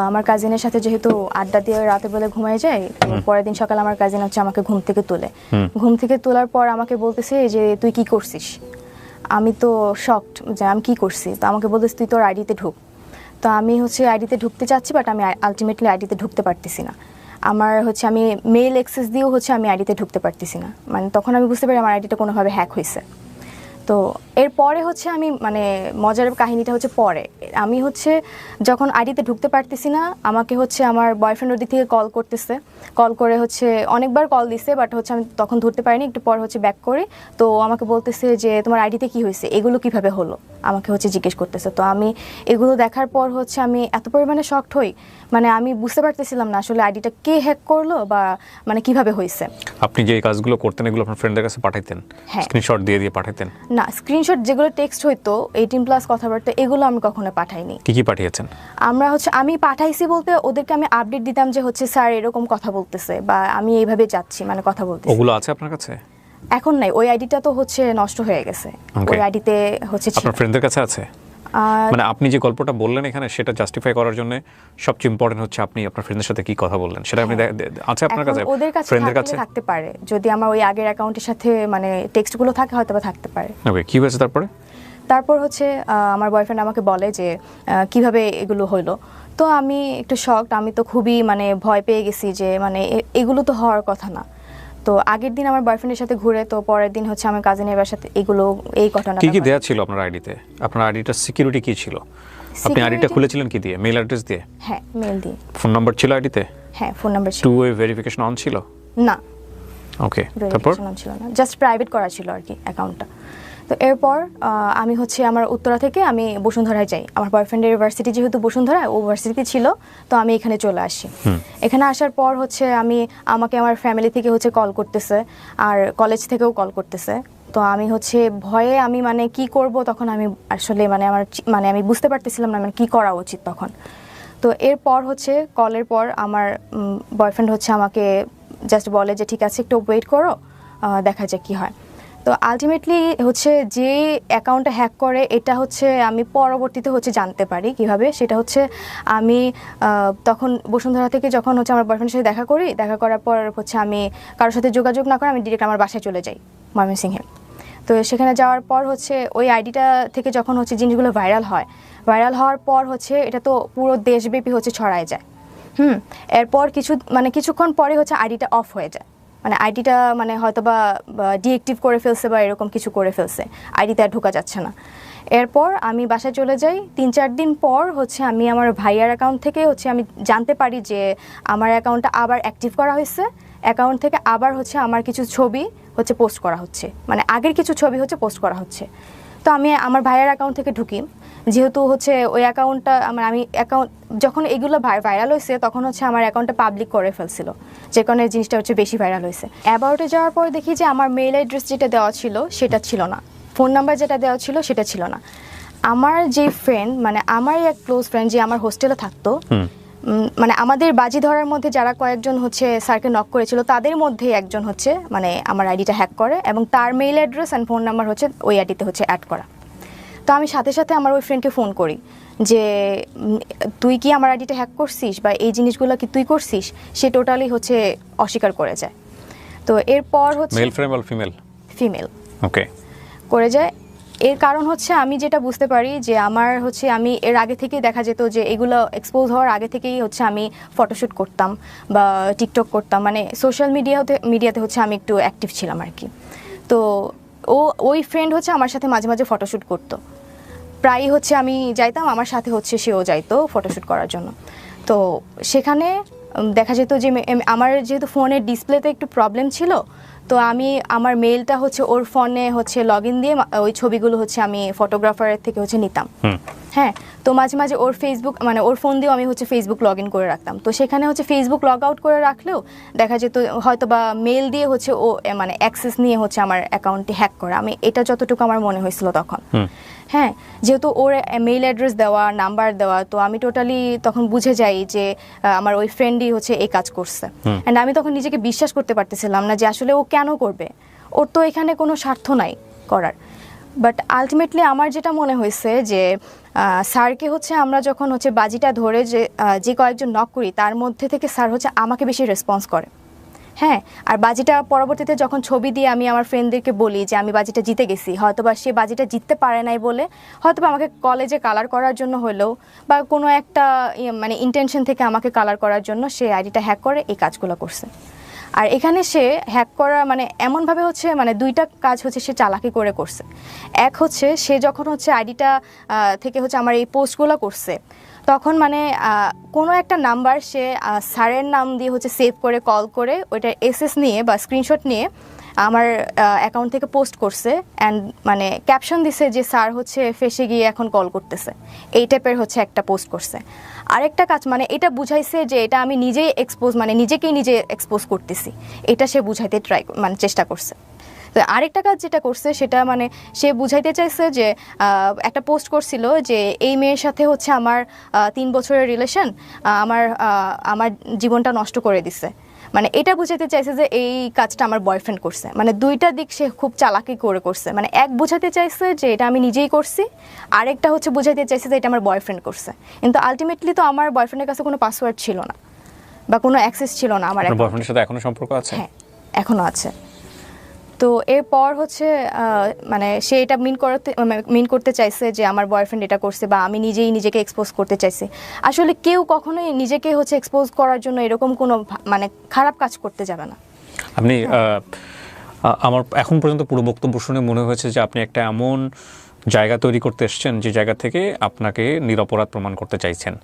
আমার কাজিনের সাথে যেহেতু আড্ডা দিয়ে রাতে বেলা ঘুমাই যাই, পরের দিন সকালে আমার কাজিন হচ্ছে আমাকে ঘুম থেকে তোলার পর আমাকে বলতেছে যে তুই কি করছিস। আমি তো শকড যে আমি কি করছি। তো আমাকে বলতেছে তুই তোর আইডিতে ঢুক। তো আমি হচ্ছে আইডিতে ঢুকতে চাচ্ছি, বাট আমি আলটিমেটলি আইডিতে ঢুকতে পারতেছি না। আমার হচ্ছে আমি মেইল অ্যাক্সেস দিয়েও হচ্ছে আমি আইডিতে ঢুকতে পারতেছি না। মানে তখন আমি বুঝতে পারি আমার আইডিটা কোনোভাবে হ্যাক হয়েছে। তো এরপরে হচ্ছে আমি মানে মজার কাহিনীটা হচ্ছে পরে আমি হচ্ছে যখন আইডিতে ঢুকতে পারতেছি না, আমাকে হচ্ছে আমার বয়ফ্রেন্ড ওদিক থেকে কল করে হচ্ছে অনেকবার কল দিছে, বাট হচ্ছে আমি তখন ধরতে পারিনি। একটু পর হচ্ছে ব্যাক করি, তো আমাকে বলতেছে যে তোমার আইডিতে কি হয়েছে, এগুলো কিভাবে হলো। আমাকে হচ্ছে জিজ্ঞেস করতেছে। তো আমি এগুলো দেখার পর হচ্ছে আমি এত পরিমাণে শকড হই, মানে আমি বুঝতে পারতেছিলাম না আসলে আইডিটা কে হ্যাক করলো বা মানে কিভাবে হয়েছে। আপনি যে এই কাজগুলো করতেন এগুলো আপনার ফ্রেন্ডদের কাছে পাঠাইতেন, হ্যাঁ। স্ক্রিনশট দিয়ে দিয়ে পাঠাইতেন? না, স্ক্রিনশট যেগুলো টেক্সট হইতো 18+ কথাবার্তা, এগুলো আমি কখনো পাঠাইনি। কি কি পাঠিয়েছেন? আমি পাঠাইছি বলতে ওদেরকে আমি আপডেট দিতাম যে হচ্ছে স্যার এরকম কথা বলতেছে বা আমি এইভাবে যাচ্ছি, মানে কথা বলতেছি। ওগুলো আছে আপনার কাছে? এখন নাই, ওই আইডিটা তো হচ্ছে নষ্ট হয়ে গেছে। Okay. ওই আইডিতে হচ্ছে ছিল। আপনার ফ্রেন্ডদের কাছে আছে? মানে আপনি যে গল্পটা বললেন এখানে সেটা জাস্টিফাই করার জন্য সবচেয়ে ইম্পর্টেন্ট হচ্ছে আপনি আপনার ফ্রেন্ডদের সাথে কি কথা বললেন সেটা আপনি আছে আপনার কাছে? এখন ওদের কাছে ফ্রেন্ডদের কাছে থাকতে পারে, যদি আমার ওই আগের অ্যাকাউন্টের সাথে মানে টেক্সটগুলো থাকে হয়তো বা থাকতে পারে। ওকে, কি হয়েছে তারপরে? তারপর হচ্ছে আমার বয়ফ্রেন্ড আমাকে বলে যে কিভাবে এগুলো হলো। তো আমি একটু শকড, আমি তো খুবই মানে ভয় পেয়ে গেছি যে মানে এগুলো তো হওয়ার কথা না। তো আগের দিন আমার বয়ফ্রেন্ডের সাথে ঘুরে, তো পরের দিন হচ্ছে আমি কাজিনের বাসাতে এই ঘটনা। কি কি দেয়া ছিল আপনার আইডিতে? আপনার আইডিটার সিকিউরিটি কি ছিল? আপনি আইডিটা খুলেছিলেন কি দিয়ে? মেল অ্যাড্রেস দিয়ে? হ্যাঁ, মেল দিয়ে। ফোন নাম্বার ছিল আইডিতে? হ্যাঁ, ফোন নাম্বার ছিল। টু ওয়ে ভেরিফিকেশন অন ছিল? না, ওকে, তারপর? ভেরিফিকেশন ছিল না, জাস্ট প্রাইভেট করা ছিল আর কি অ্যাকাউন্টটা। তো এরপর আমি হচ্ছে আমার উত্তরা থেকে আমি বসুন্ধরায় যাই। আমার বয়ফ্রেন্ডের ইউনিভার্সিটি যেহেতু বসুন্ধরা, ও ইউনিভার্সিটি ছিল, তো আমি এখানে চলে আসি। এখানে আসার পর হচ্ছে আমাকে আমার ফ্যামিলি থেকে হচ্ছে কল করতেছে, আর কলেজ থেকেও কল করতেছে। তো আমি হচ্ছে ভয়ে আমি মানে কি করব তখন আমি আসলে আমি বুঝতে পারতেছিলাম না মানে কি করা উচিত তখন। তো এরপর হচ্ছে কলের পর আমার বয়ফ্রেন্ড হচ্ছে আমাকে জাস্ট বলে যে ঠিক আছে একটু ওয়েট করো, দেখা যাক কি হয়। তো আলটিমেটলি হচ্ছে যে অ্যাকাউন্টটা হ্যাক করে এটা হচ্ছে আমি পরবর্তীতে হচ্ছে জানতে পারি কিভাবে। সেটা হচ্ছে আমি তখন বসুন্ধরা থেকে যখন হচ্ছে আমার বয়ফ্রেন্ডের সাথে দেখা করার পর হচ্ছে আমি কারোর সাথে যোগাযোগ না করে আমি ডিরেক্ট আমার বাসায় চলে যাই ময়মনসিংহে। তো সেখানে যাওয়ার পর হচ্ছে ওই আইডিটা থেকে যখন হচ্ছে জিনিসগুলো ভাইরাল হওয়ার পর হচ্ছে এটা তো পুরো দেশব্যাপী হচ্ছে ছড়ায় যায়। এরপর কিছুক্ষণ পরে হচ্ছে আইডিটা অফ হয়ে যায়, মানে আইডিটা মানে হয়তো বা ডিএক্টিভ করে ফেলছে বা এরকম কিছু করে ফেলছে, আইডিতে আর ঢোকা যাচ্ছে না। এরপর আমি বাসায় চলে যাই। 3-4 দিন পর হচ্ছে আমি আমার ভাইয়ার অ্যাকাউন্ট থেকে হচ্ছে আমি জানতে পারি যে আমার অ্যাকাউন্টটা আবার অ্যাক্টিভ করা হয়েছে। অ্যাকাউন্ট থেকে আবার হচ্ছে আমার কিছু ছবি হচ্ছে পোস্ট করা হচ্ছে, মানে আগের কিছু ছবি হচ্ছে পোস্ট করা হচ্ছে। তো আমি আমার ভাইয়ার অ্যাকাউন্ট থেকে ঢুকি, যেহেতু হচ্ছে ওই অ্যাকাউন্টটা আমি অ্যাকাউন্ট যখন এগুলো ভাইরাল হয়েছে তখন হচ্ছে আমার অ্যাকাউন্টটা পাবলিক করে ফেলছিল, যে কারণে জিনিসটা হচ্ছে বেশি ভাইরাল হয়েছে। অ্যাবাউটে যাওয়ার পর দেখি যে আমার মেইল অ্যাড্রেস যেটা দেওয়া ছিল সেটা ছিল না, ফোন নাম্বার যেটা দেওয়া ছিল সেটা ছিল না। আমার যে ফ্রেন্ড, মানে আমারই এক ক্লোজ ফ্রেন্ড যে আমার হোস্টেলে থাকতো, মানে আমাদের বাজি ধরার মধ্যে যারা কয়েকজন হচ্ছে স্যারকে নক করেছিল তাদের মধ্যে একজন হচ্ছে মানে আমার আইডিটা হ্যাক করে এবং তার mail address and phone number হচ্ছে ওই আইডিতে হচ্ছে অ্যাড করা। তো আমি সাথে সাথে আমার ওই ফ্রেন্ডকে ফোন করি যে তুই কি আমার আইডিটা হ্যাক করছিস বা এই জিনিসগুলো কি তুই করছিস? সে টোটালি হচ্ছে অস্বীকার করে যায়। তো এরপর হচ্ছে মেল ফ্রেন্ড বা ফিমেল? ওকে, করে যায়। এর কারণ হচ্ছে আমি যেটা বুঝতে পারি যে আমি এর আগে থেকেই দেখা যেত যে এগুলো এক্সপোজ হওয়ার আগে থেকেই হচ্ছে আমি ফটোশ্যুট করতাম বা টিকটক করতাম, মানে সোশ্যাল মিডিয়াতে হচ্ছে আমি একটু অ্যাক্টিভ ছিলাম আর কি। তো ওই ফ্রেন্ড হচ্ছে আমার সাথে মাঝে মাঝে ফটোশ্যুট করতো, প্রায়ই হচ্ছে আমি যাইতাম, আমার সাথে হচ্ছে সেও যাইতো ফটোশ্যুট করার জন্য। তো সেখানে দেখা যেত যে আমার যেহেতু ফোনের ডিসপ্লেতে একটু প্রবলেম ছিল, তো আমি আমার মেলটা হচ্ছে ওর ফোনে হচ্ছে লগ ইন দিয়ে ওই ছবিগুলো হচ্ছে আমি ফটোগ্রাফারের থেকে হচ্ছে নিতাম। হ্যাঁ, তো মাঝে মাঝে ওর ফেসবুক মানে ওর ফোন দিয়েও আমি হচ্ছে ফেসবুক লগ ইন করে রাখতাম। তো সেখানে হচ্ছে ফেসবুক লগ আউট করে রাখলেও দেখা যেত হয়তো বা মেল দিয়ে হচ্ছে ও মানে অ্যাক্সেস নিয়ে হচ্ছে আমার অ্যাকাউন্টটি হ্যাক করে। আমি এটা যতটুকু আমার মনে হয়েছিল তখন। হ্যাঁ, যেহেতু ওর মেইল অ্যাড্রেস দেওয়া, নাম্বার দেওয়া, তো আমি টোটালি তখন বুঝে যাই যে আমার ওই ফ্রেন্ডই হচ্ছে এই কাজ করছে। অ্যান্ড আমি তখন নিজেকে বিশ্বাস করতে পারতেছিলাম না যে আসলে ও কেন করবে, ওর তো এখানে কোনো স্বার্থ নাই করার। বাট আলটিমেটলি আমার যেটা মনে হয়েছে যে স্যারকে হচ্ছে আমরা যখন হচ্ছে বাজিটা ধরে যে কয়েকজন নক করি তার মধ্যে থেকে স্যার হচ্ছে আমাকে বেশি রেসপন্স করে। হ্যাঁ, আর বাজিটা পরবর্তীতে যখন ছবি দিয়ে আমি আমার ফ্রেন্ডদেরকে বলি যে আমি বাজিটা জিতে গেছি, হয়তোবা সে বাজিটা জিততে পারে নাই বলে হয়তোবা আমাকে কলেজে কালার করার জন্য হলেও বা কোনো একটা মানে ইন্টেনশন থেকে আমাকে কালার করার জন্য সে আইডিটা হ্যাক করে এই কাজগুলো করছে। আর এখানে সে হ্যাক করা মানে এমনভাবে হচ্ছে মানে দুইটা কাজ হচ্ছে সে চালাকি করে করছে। এক হচ্ছে সে যখন হচ্ছে আইডিটা থেকে হচ্ছে আমার এই পোস্টগুলো করছে তখন মানে কোনো একটা নাম্বার সে স্যারের নাম দিয়ে হচ্ছে সেভ করে কল করে ওইটার এসএস নিয়ে বা স্ক্রিনশট নিয়ে আমার অ্যাকাউন্ট থেকে পোস্ট করছে অ্যান্ড মানে ক্যাপশন দিছে যে স্যার হচ্ছে ফেসে গিয়ে এখন কল করতেছে, এই টাইপের হচ্ছে একটা পোস্ট করছে। আরেকটা কাজ মানে এটা বুঝাইছে যে এটা আমি নিজেই এক্সপোজ মানে নিজেকেই নিজে এক্সপোজ করতেছি, এটা সে বুঝাইতে মানে চেষ্টা করছে। তো আরেকটা কাজ যেটা করছে সেটা মানে সে বুঝাইতে চাইছে যে একটা পোস্ট করছিল যে এই মেয়ের সাথে হচ্ছে আমার 3 বছরের রিলেশন আমার জীবনটা নষ্ট করে দিছে। মানে এটা বুঝাতে চাইছে যে এই কাজটা আমার বয়ফ্রেন্ড করছে, মানে দুইটা দিক সে খুব চালাকি করে করছে। মানে এক বুঝাতে চাইছে যে এটা আমি নিজেই করছি, আরেকটা হচ্ছে বুঝাইতে চাইছে যে এটা আমার বয়ফ্রেন্ড করছে। কিন্তু আলটিমেটলি তো আমার বয়ফ্রেন্ডের কাছে কোনো পাসওয়ার্ড ছিল না বা কোনো অ্যাক্সেস ছিল না আমার আপনার বয়ফ্রেন্ডের সাথে এখনো সম্পর্ক আছে? হ্যাঁ, এখনো আছে। তো এরপর হচ্ছে মানে সে এটা মিন করতে চাইছে যে আমার বয়ফ্রেন্ড এটা করছে বা আমি নিজেই নিজেকে এক্সপোজ করতে চাইছি। আসলে কেউ কখনোই নিজেকে হচ্ছে এক্সপোজ করার জন্য এরকম কোনো মানে খারাপ কাজ করতে যাবে না। আপনি আমার এখন পর্যন্ত পুরো বক্তব্য শুনে মনে হয়েছে যে আপনি একটা এমন জায়গা তৈরি করতে এসেছেন যে জায়গা থেকে আপনাকে নিরপরাধ প্রমাণ করতে চাইছেন।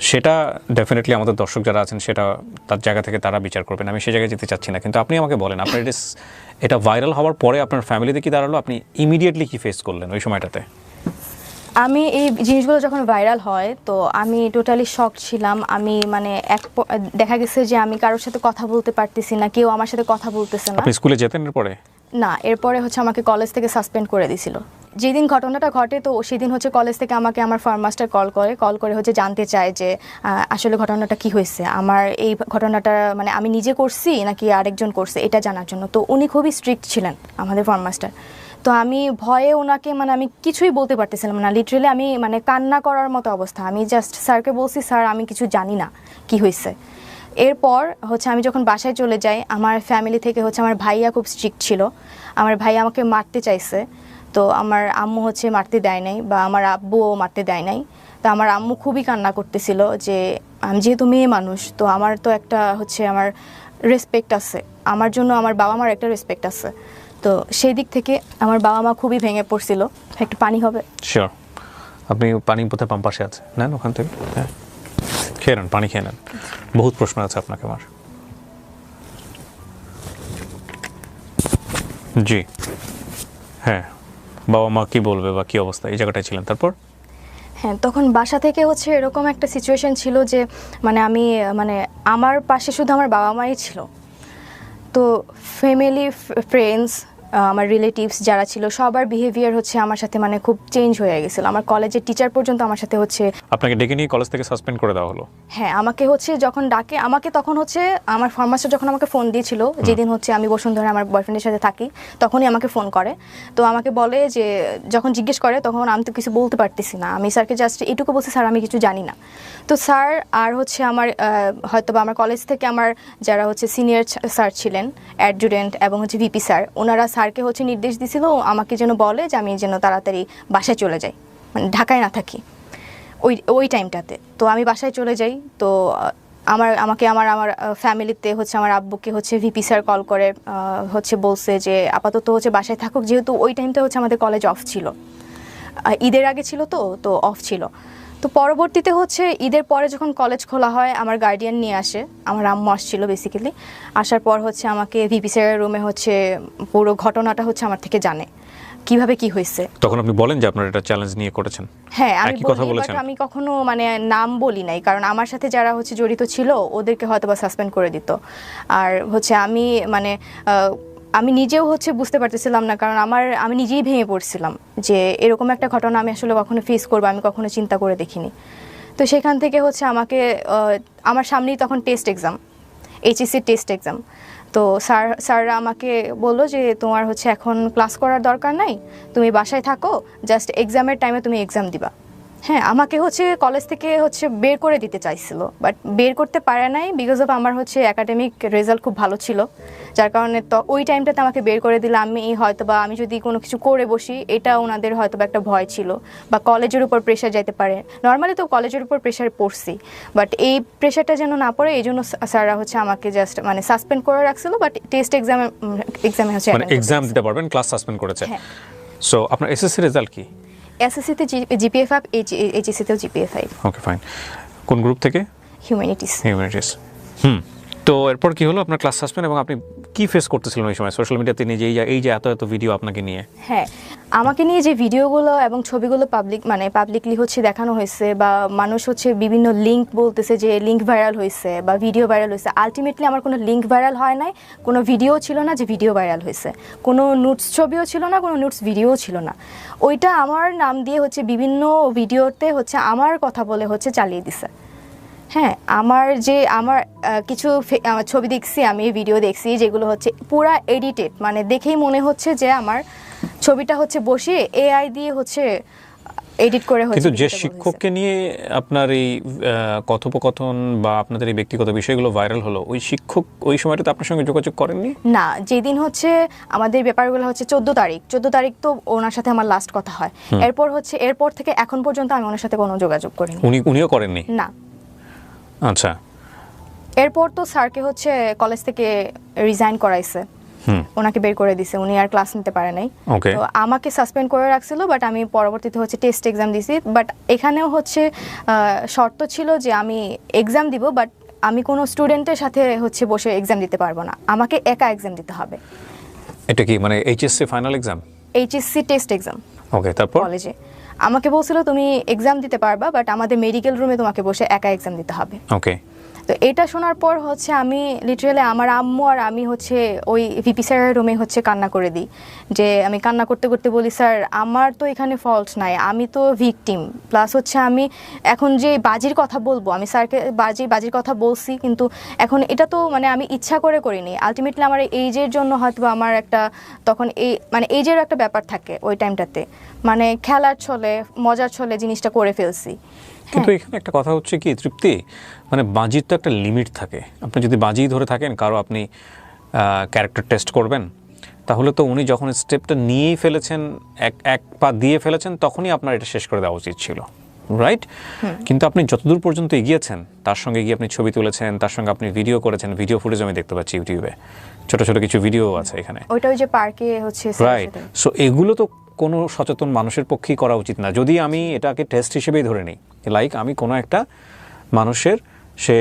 সেটা ডেফিনেটলি আমাদের দর্শক যারা আছেন সেটা তার জায়গা থেকে তারা বিচার করবেন, আমি সেই জায়গায় যেতে চাচ্ছি না। কিন্তু আপনি আমাকে বলেন, আপনার এটা ভাইরাল হওয়ার পরে আপনার ফ্যামিলিতে কি দাঁড়ালো? আপনি ইমিডিয়েটলি কি ফেস করলেন ওই সময়টাতে? আমি এই জিনিসগুলো যখন ভাইরাল হয় তো আমি টোটালি শক ছিলাম। আমি মানে দেখা গেছে যে আমি কারোর সাথে কথা বলতে পারতেছি না, কেউ আমার সাথে কথা বলতেছে না। আপনি স্কুলে যেতেন এরপরে? না, এরপরে হচ্ছে আমাকে কলেজ থেকে সাসপেন্ড করে দিয়েছিল। যেদিন ঘটনাটা ঘটে তো সেদিন হচ্ছে কলেজ থেকে আমাকে আমার ফর্ম মাস্টার কল করে হচ্ছে জানতে চায় যে আসলে ঘটনাটা কি হয়েছে, আমার এই ঘটনাটা মানে আমি নিজে করছি নাকি আরেকজন করছে এটা জানার জন্য। তো উনি খুবই স্ট্রিক্ট ছিলেন আমাদের ফর্ম মাস্টার। তো আমি ভয়ে ওনাকে মানে আমি কিছুই বলতে পারতেছিলাম না, লিটারেলি আমি মানে কান্না করার মতো অবস্থা। আমি জাস্ট স্যারকে বলছি, স্যার আমি কিছু জানি না কি হয়েছে। এরপর হচ্ছে আমি যখন বাসায় চলে যাই, আমার ফ্যামিলি থেকে হচ্ছে আমার ভাইয়া খুব স্ট্রিক্ট ছিল, আমার ভাইয়া আমাকে মারতে চাইছে। তো আমার আম্মু হচ্ছে মারতে দেয় নাই বা আমার আব্বুও মারতে দেয় নাই। তো আমার আম্মু খুবই কান্না করতেছিল যে আমি যেহেতু মেয়ে মানুষ তো আমার তো একটা হচ্ছে আমার রেসপেক্ট আছে, আমার জন্য আমার বাবা মার একটা রেসপেক্ট আছে। তো সেই দিক থেকে আমার বাবা মা খুবই ভেঙে পড়ছিল। একটু পানি হবে? শিওর। আপনি পানি বোধহয় পাম্প পাশে আছে, নেন ওখান থেকে, হ্যাঁ খেয়ে নেন, পানি খেয়ে নেন। বহুত প্রশ্ন আছে আপনাকে আমার। জি হ্যাঁ, বাবা মা কি বলবে বা কি অবস্থা, এই জায়গাটায় ছিলেন? তারপর? হ্যাঁ, তখন বাসা থেকে হচ্ছে এরকম একটা সিচুয়েশন ছিল যে মানে আমি মানে আমার পাশে শুধু আমার বাবা মাই ছিল। তো ফ্যামিলি, ফ্রেন্ডস, আমার রিলেটিভস যারা ছিল সবার বিহেভিয়ার হচ্ছে আমার সাথে মানে খুব চেঞ্জ হয়ে গেছিলো। আমার কলেজের টিচার পর্যন্ত আমার সাথে হচ্ছে। আপনাকে ডেকে নিয়ে কলেজ থেকে সাসপেন্ড করে দেওয়া হলো? হ্যাঁ, আমাকে হচ্ছে যখন ডাকে, আমাকে তখন হচ্ছে আমার ফর্ম মাস্টার যখন আমাকে ফোন দিয়েছিল, যেদিন হচ্ছে আমি বসুন্ধরা আমার বয়ফ্রেন্ডের সাথে থাকি, তখনই আমাকে ফোন করে। তো আমাকে বলে যে যখন জিজ্ঞেস করে তখন আমি তো কিছু বলতে পারতেছি না, আমি স্যারকে জাস্ট এটুকু বলছি, স্যার আমি কিছু জানি না। তো স্যার আর হচ্ছে আমার হয়তো বা আমার কলেজ থেকে আমার যারা হচ্ছে সিনিয়র স্যার ছিলেন, অ্যাডজুটেন্ট এবং হচ্ছে ভিপি স্যার, ওনারা স্যারকে হচ্ছে নির্দেশ দিয়েছিল আমাকে যেন বলে যে আমি যেন তাড়াতাড়ি বাসায় চলে যাই, মানে ঢাকায় না থাকি ওই টাইমটাতে। তো আমি বাসায় চলে যাই। তো আমাকে আমার ফ্যামিলিতে হচ্ছে আমার আব্বুকে হচ্ছে ভিপি স্যার কল করে হচ্ছে বলছে যে আপাতত হচ্ছে বাসায় থাকুক, যেহেতু ওই টাইমটা হচ্ছে আমাদের কলেজ অফ ছিল, ঈদের আগে ছিল তো অফ ছিল। তো পরবর্তীতে হচ্ছে ঈদের পরে যখন কলেজ খোলা হয় আমার গার্ডিয়ান নিয়ে আসে, আমার আম্মু আসছিল বেসিক্যালি। আসার পর হচ্ছে আমাকে ভিপি স্যারের রুমে হচ্ছে পুরো ঘটনাটা হচ্ছে আমার থেকে জানে কিভাবে কি হয়েছে। তখন আপনি বলেন যে আপনারা এটা চ্যালেঞ্জ নিয়ে করেছেন? হ্যাঁ, আমি কথা বলি, বলেছেন? বাট আমি কখনো মানে নাম বলি নাই, কারণ আমার সাথে যারা হচ্ছে জড়িত ছিল ওদেরকে হয়তো বা সাসপেন্ড করে দিত। আর হচ্ছে আমি মানে আমি নিজেও হচ্ছে বুঝতে পারতেছিলাম না, কারণ আমি নিজেই ভেঙে পড়ছিলাম যে এরকম একটা ঘটনা আমি আসলে কখনো ফেস করবো, আমি কখনো চিন্তা করে দেখিনি। তো সেখান থেকে হচ্ছে আমাকে আমার সামনেই তখন test exam, HSC test exam. তো স্যাররা আমাকে বললো যে তোমার হচ্ছে এখন ক্লাস করার দরকার নাই, তুমি বাসায় থাকো, জাস্ট এক্সামের টাইমে তুমি এক্সাম দিবা। হ্যাঁ, আমাকে হচ্ছে কলেজ থেকে হচ্ছে বের করে দিতে চাইছিল, বাট বের করতে পারে নাই বিকজ অফ আমার হচ্ছে একাডেমিক রেজাল্ট খুব ভালো ছিল, যার কারণে তো ওই টাইমটাতে আমাকে বের করে দিলে আমি হয়তো বা আমি যদি কোনো কিছু করে বসি এটা ওনাদের হয়তো বা একটা ভয় ছিল, বা কলেজের উপর প্রেশার যাইতে পারে। নর্মালি তো কলেজের উপর প্রেশার পড়ছি, বাট এই প্রেশারটা যেন না পড়ে এই জন্য স্যাররা হচ্ছে আমাকে জাস্ট মানে সাসপেন্ড করে রাখছিল, বাট টেস্ট এক্সামে হচ্ছে মানে এক্সাম দিতে পারবেন, ক্লাস সাসপেন্ড করেছে। সো আপনার এসএসসি রেজাল্ট কি? এসএসসিতে জিপিএ 5, এইচএসসিতেও জিপিএ 5। Okay fine. কোন গ্রুপ থেকে? হিউম্যানিটিস। হিউম্যানিটিস। তো এরপর কি হলো? আপনার ক্লাস সাসপেন্ড এবং আপনি কি ফেস করতেছিলেন ওই সময় সোশ্যাল মিডিয়াতে নিয়ে যে এই যে এত এত ভিডিও আপনাকে নিয়ে? হ্যাঁ, আমাকে নিয়ে যে ভিডিওগুলো এবং ছবিগুলো পাবলিকলি হচ্ছে দেখানো হয়েছে, বা মানুষ হচ্ছে বিভিন্ন লিঙ্ক বলতেছে যে লিঙ্ক ভাইরাল হয়েছে বা ভিডিও ভাইরাল হয়েছে। আলটিমেটলি আমার কোনো লিঙ্ক ভাইরাল হয় নাই, কোনো ভিডিও ছিল না যে ভিডিও ভাইরাল হয়েছে, কোনো নোটস ছবিও ছিল না, কোনো নোটস ভিডিও ছিল না। ওইটা আমার নাম দিয়ে হচ্ছে বিভিন্ন ভিডিওতে হচ্ছে আমার কথা বলে হচ্ছে চালিয়ে দিছে। হ্যাঁ, আমার কিছু আমার ছবি দেখছি, আমি ভিডিও দেখছি যেগুলো হচ্ছে পুরা এডিটেড, মানে দেখেই মনে হচ্ছে যে আমার ছবিটা হচ্ছে বসিয়ে এআই দিয়ে হচ্ছে এডিট করে হচ্ছে। কিন্তু যে শিক্ষককে নিয়ে আপনার এই কথোপকথন বা আপনাদের এই ব্যক্তিগত বিষয়গুলো ভাইরাল হলো, ওই শিক্ষক ওই সময়টাতে আপনার সঙ্গে যোগাযোগ করেননি? না, যেদিন হচ্ছে আমাদের ব্যাপারগুলো হচ্ছে 14 তারিখ তো ওনার সাথে আমার লাস্ট কথা হয়। এরপর থেকে এখন পর্যন্ত আমি ওনার সাথে কোনো যোগাযোগ করিনি। উনিও করেননি? না। আচ্ছা। এরপর তো স্যারকে হচ্ছে কলেজ থেকে রিজাইন করাইছে, ওনাকে বের করে দিছে, উনি আর ক্লাস নিতে পারে নাই। তো আমাকে সাসপেন্ড করে রাখছিল, বাট আমি পরবর্তীতে হচ্ছে টেস্ট এক্সাম দিছি। বাট এখানেও হচ্ছে শর্ত ছিল যে আমি এক্সাম দিব, বাট আমি কোনো স্টুডেন্টের সাথে হচ্ছে বসে এক্সাম দিতে পারবো না, আমাকে একা এক্সাম দিতে হবে। এটা কি মানে HSC final exam? HSC test exam. Okay, তারপর কলেজে আমাকে বলছিল তুমি এক্সাম দিতে পারবা, বাট আমাদের মেডিকেল রুমে তোমাকে বসে একা এক্সাম দিতে হবে। ওকে। তো এটা শোনার পর হচ্ছে আমি লিটারালি আমার আম্মু আর আমি হচ্ছে ওই ভিপি স্যারের রুমে হচ্ছে কান্না করে দিই, যে আমি কান্না করতে করতে বলি, স্যার আমার তো এখানে ফল্ট নাই, আমি তো ভিকটিম, প্লাস হচ্ছে আমি এখন যে বাজির কথা বলবো, আমি স্যারকে বাজির কথা বলছি, কিন্তু এখন এটা তো মানে আমি ইচ্ছা করে করিনি, আলটিমেটলি আমার এইজের জন্য হয়তো আমার একটা তখন এইজের একটা ব্যাপার থাকে ওই টাইমটাতে, মানে খেলার ছলে মজার ছলে জিনিসটা করে ফেলছি। কিন্তু এখানে একটা কথা হচ্ছে কি তৃপ্তি, মানে বাজির তো একটা লিমিট থাকে। আপনি যদি বাজি ধরে থাকেন কারো আপনি ক্যারেক্টার টেস্ট করবেন, তাহলে তো উনি যখন স্টেপটা নিয়েই ফেলেছেন, এক পা দিয়ে ফেলেছেন, তখনই আপনার এটা শেষ করে দেওয়া উচিত ছিল, রাইট? কিন্তু আপনি যতদূর পর্যন্ত এগিয়েছেন, তার সঙ্গে গিয়ে আপনি ছবি তুলেছেন, তার সঙ্গে আপনি ভিডিও করেছেন, ভিডিও ফুটেজ আমি দেখতে পাচ্ছি ইউটিউবে, ছোট ছোট কিছু ভিডিও আছে এখানে, ওইটা ওই যে পার্কে হচ্ছে, রাইট? সো এগুলো তো কোনো সচেতন মানুষের পক্ষেই করা উচিত না। যদি আমি এটাকে টেস্ট হিসেবেই ধরে নিই, লাইক আমি কোনো একটা মানুষের সে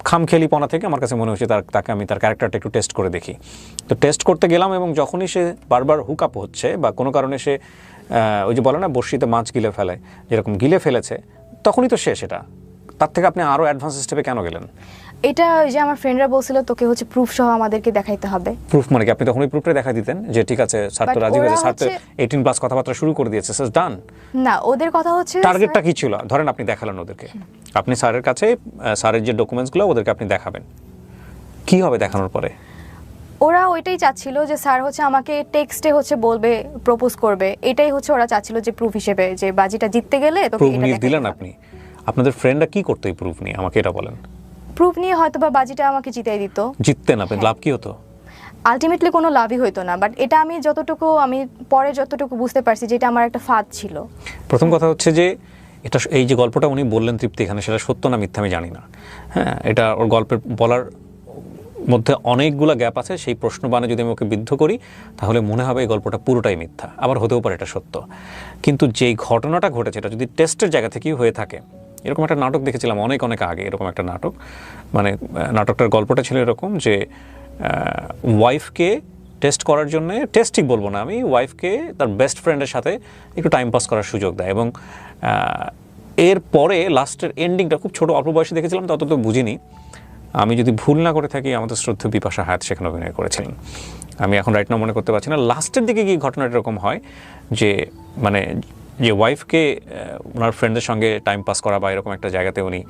খামখেয়ালিপনা থেকে আমার কাছে মনে হচ্ছে তাকে আমি তার ক্যারেক্টারটা একটু টেস্ট করে দেখি, তো টেস্ট করতে গেলাম, এবং যখনই সে বারবার হুক আপ হচ্ছে বা কোনো কারণে সে ওই যে বলে না বড়শিতে মাছ গিলে ফেলে, যেরকম গিলে ফেলেছে, তখনই তো শেষ। এটা তার থেকে আপনি আরও অ্যাডভান্স স্টেপে কেন গেলেন? এটা যে আমার ফ্রেন্ডরা বলছিল তোকে হচ্ছে প্রুফ সহ আমাদেরকে দেখাইতে হবে। প্রুফ মানে কি? আপনি তখন ওই প্রুফটা দেখা দিতেন যে ঠিক আছে স্যার তো রাজি হয়েছে, স্যার তো 18+ কথাবার্তা শুরু করে দিয়েছে, স্যার ডান। না, ওদের কথা হচ্ছে টার্গেটটা কি ছিল? ধরেন আপনি দেখালেন ওদেরকে, আপনি স্যারের কাছে স্যারের যে ডকুমেন্টসগুলো ওদেরকে আপনি দেখাবেন, কি হবে দেখানোর পরে? ওরা ওইটাই চাচ্ছিল যে স্যার হচ্ছে আমাকে টেক্সটে হচ্ছে বলবে, প্রপোজ করবে, এটাই হচ্ছে ওরা চাচ্ছিল যে প্রুফ হিসেবে, যে বাজিটা জিততে গেলে তোকে প্রুফ এটা নিয়ে দিলেন আপনি। আপনাদের ফ্রেন্ডরা কি করতো এই প্রুফ নিয়ে, আমাকে এটা বলেন। প্রুফ নিয়ে হয়তো বা বাজিটা আমাকে জিতাই দিত। জিততেন আপনি, লাভ কি হতো? আলটিমেটলি কোনো লাভই হইতো না, বাট এটা আমি পরে যতটুকু বুঝতে পারছি যে এটা আমার একটা ফাঁদ ছিল। প্রথম কথা হচ্ছে যে এটা, এই যে গল্পটা উনি বললেন তৃপ্তি এখানে, সেটা সত্য না মিথ্যা আমি জানি না। হ্যাঁ, এটা ওর গল্পের বলার মধ্যে অনেকগুলো গ্যাপ আছে। সেই প্রশ্নবাণে যদি আমি ওকে বিদ্ধ করি তাহলে মনে হবে এই গল্পটা পুরোটাই মিথ্যা, আবার হতেও পারে এটা সত্য। কিন্তু যেই ঘটনাটা ঘটেছে এটা যদি টেস্টের জায়গা থেকেই হয়ে থাকে, এরকম একটা নাটক দেখেছিলাম অনেক আগে, এরকম একটা নাটক, মানে নাটকটার গল্পটা ছিল এরকম যে ওয়াইফকে টেস্ট করার জন্য, টেস্ট ঠিক বলবো না আমি, ওয়াইফকে তার বেস্ট ফ্রেন্ডের সাথে একটু টাইম পাস করার সুযোগ দেয়, এবং এর পরে লাস্টের এন্ডিংটা খুব ছোট অল্প বয়সে দেখেছিলাম, তত তো বুঝিনি। আমি যদি ভুল না করে থাকি আমাদের শ্রদ্ধেয় বিপাশা হায়াত সেখানে অভিনয় করেছিলেন, আমি এখন রাইট নাও মনে করতে পারছি না। লাস্টের দিকে গিয়ে ঘটনাটা এরকম হয় যে মানে যে ওয়াইফকে ওনার ফ্রেন্ডের সঙ্গে টাইম পাস করা বা এরকম একটা জায়গাতে উনি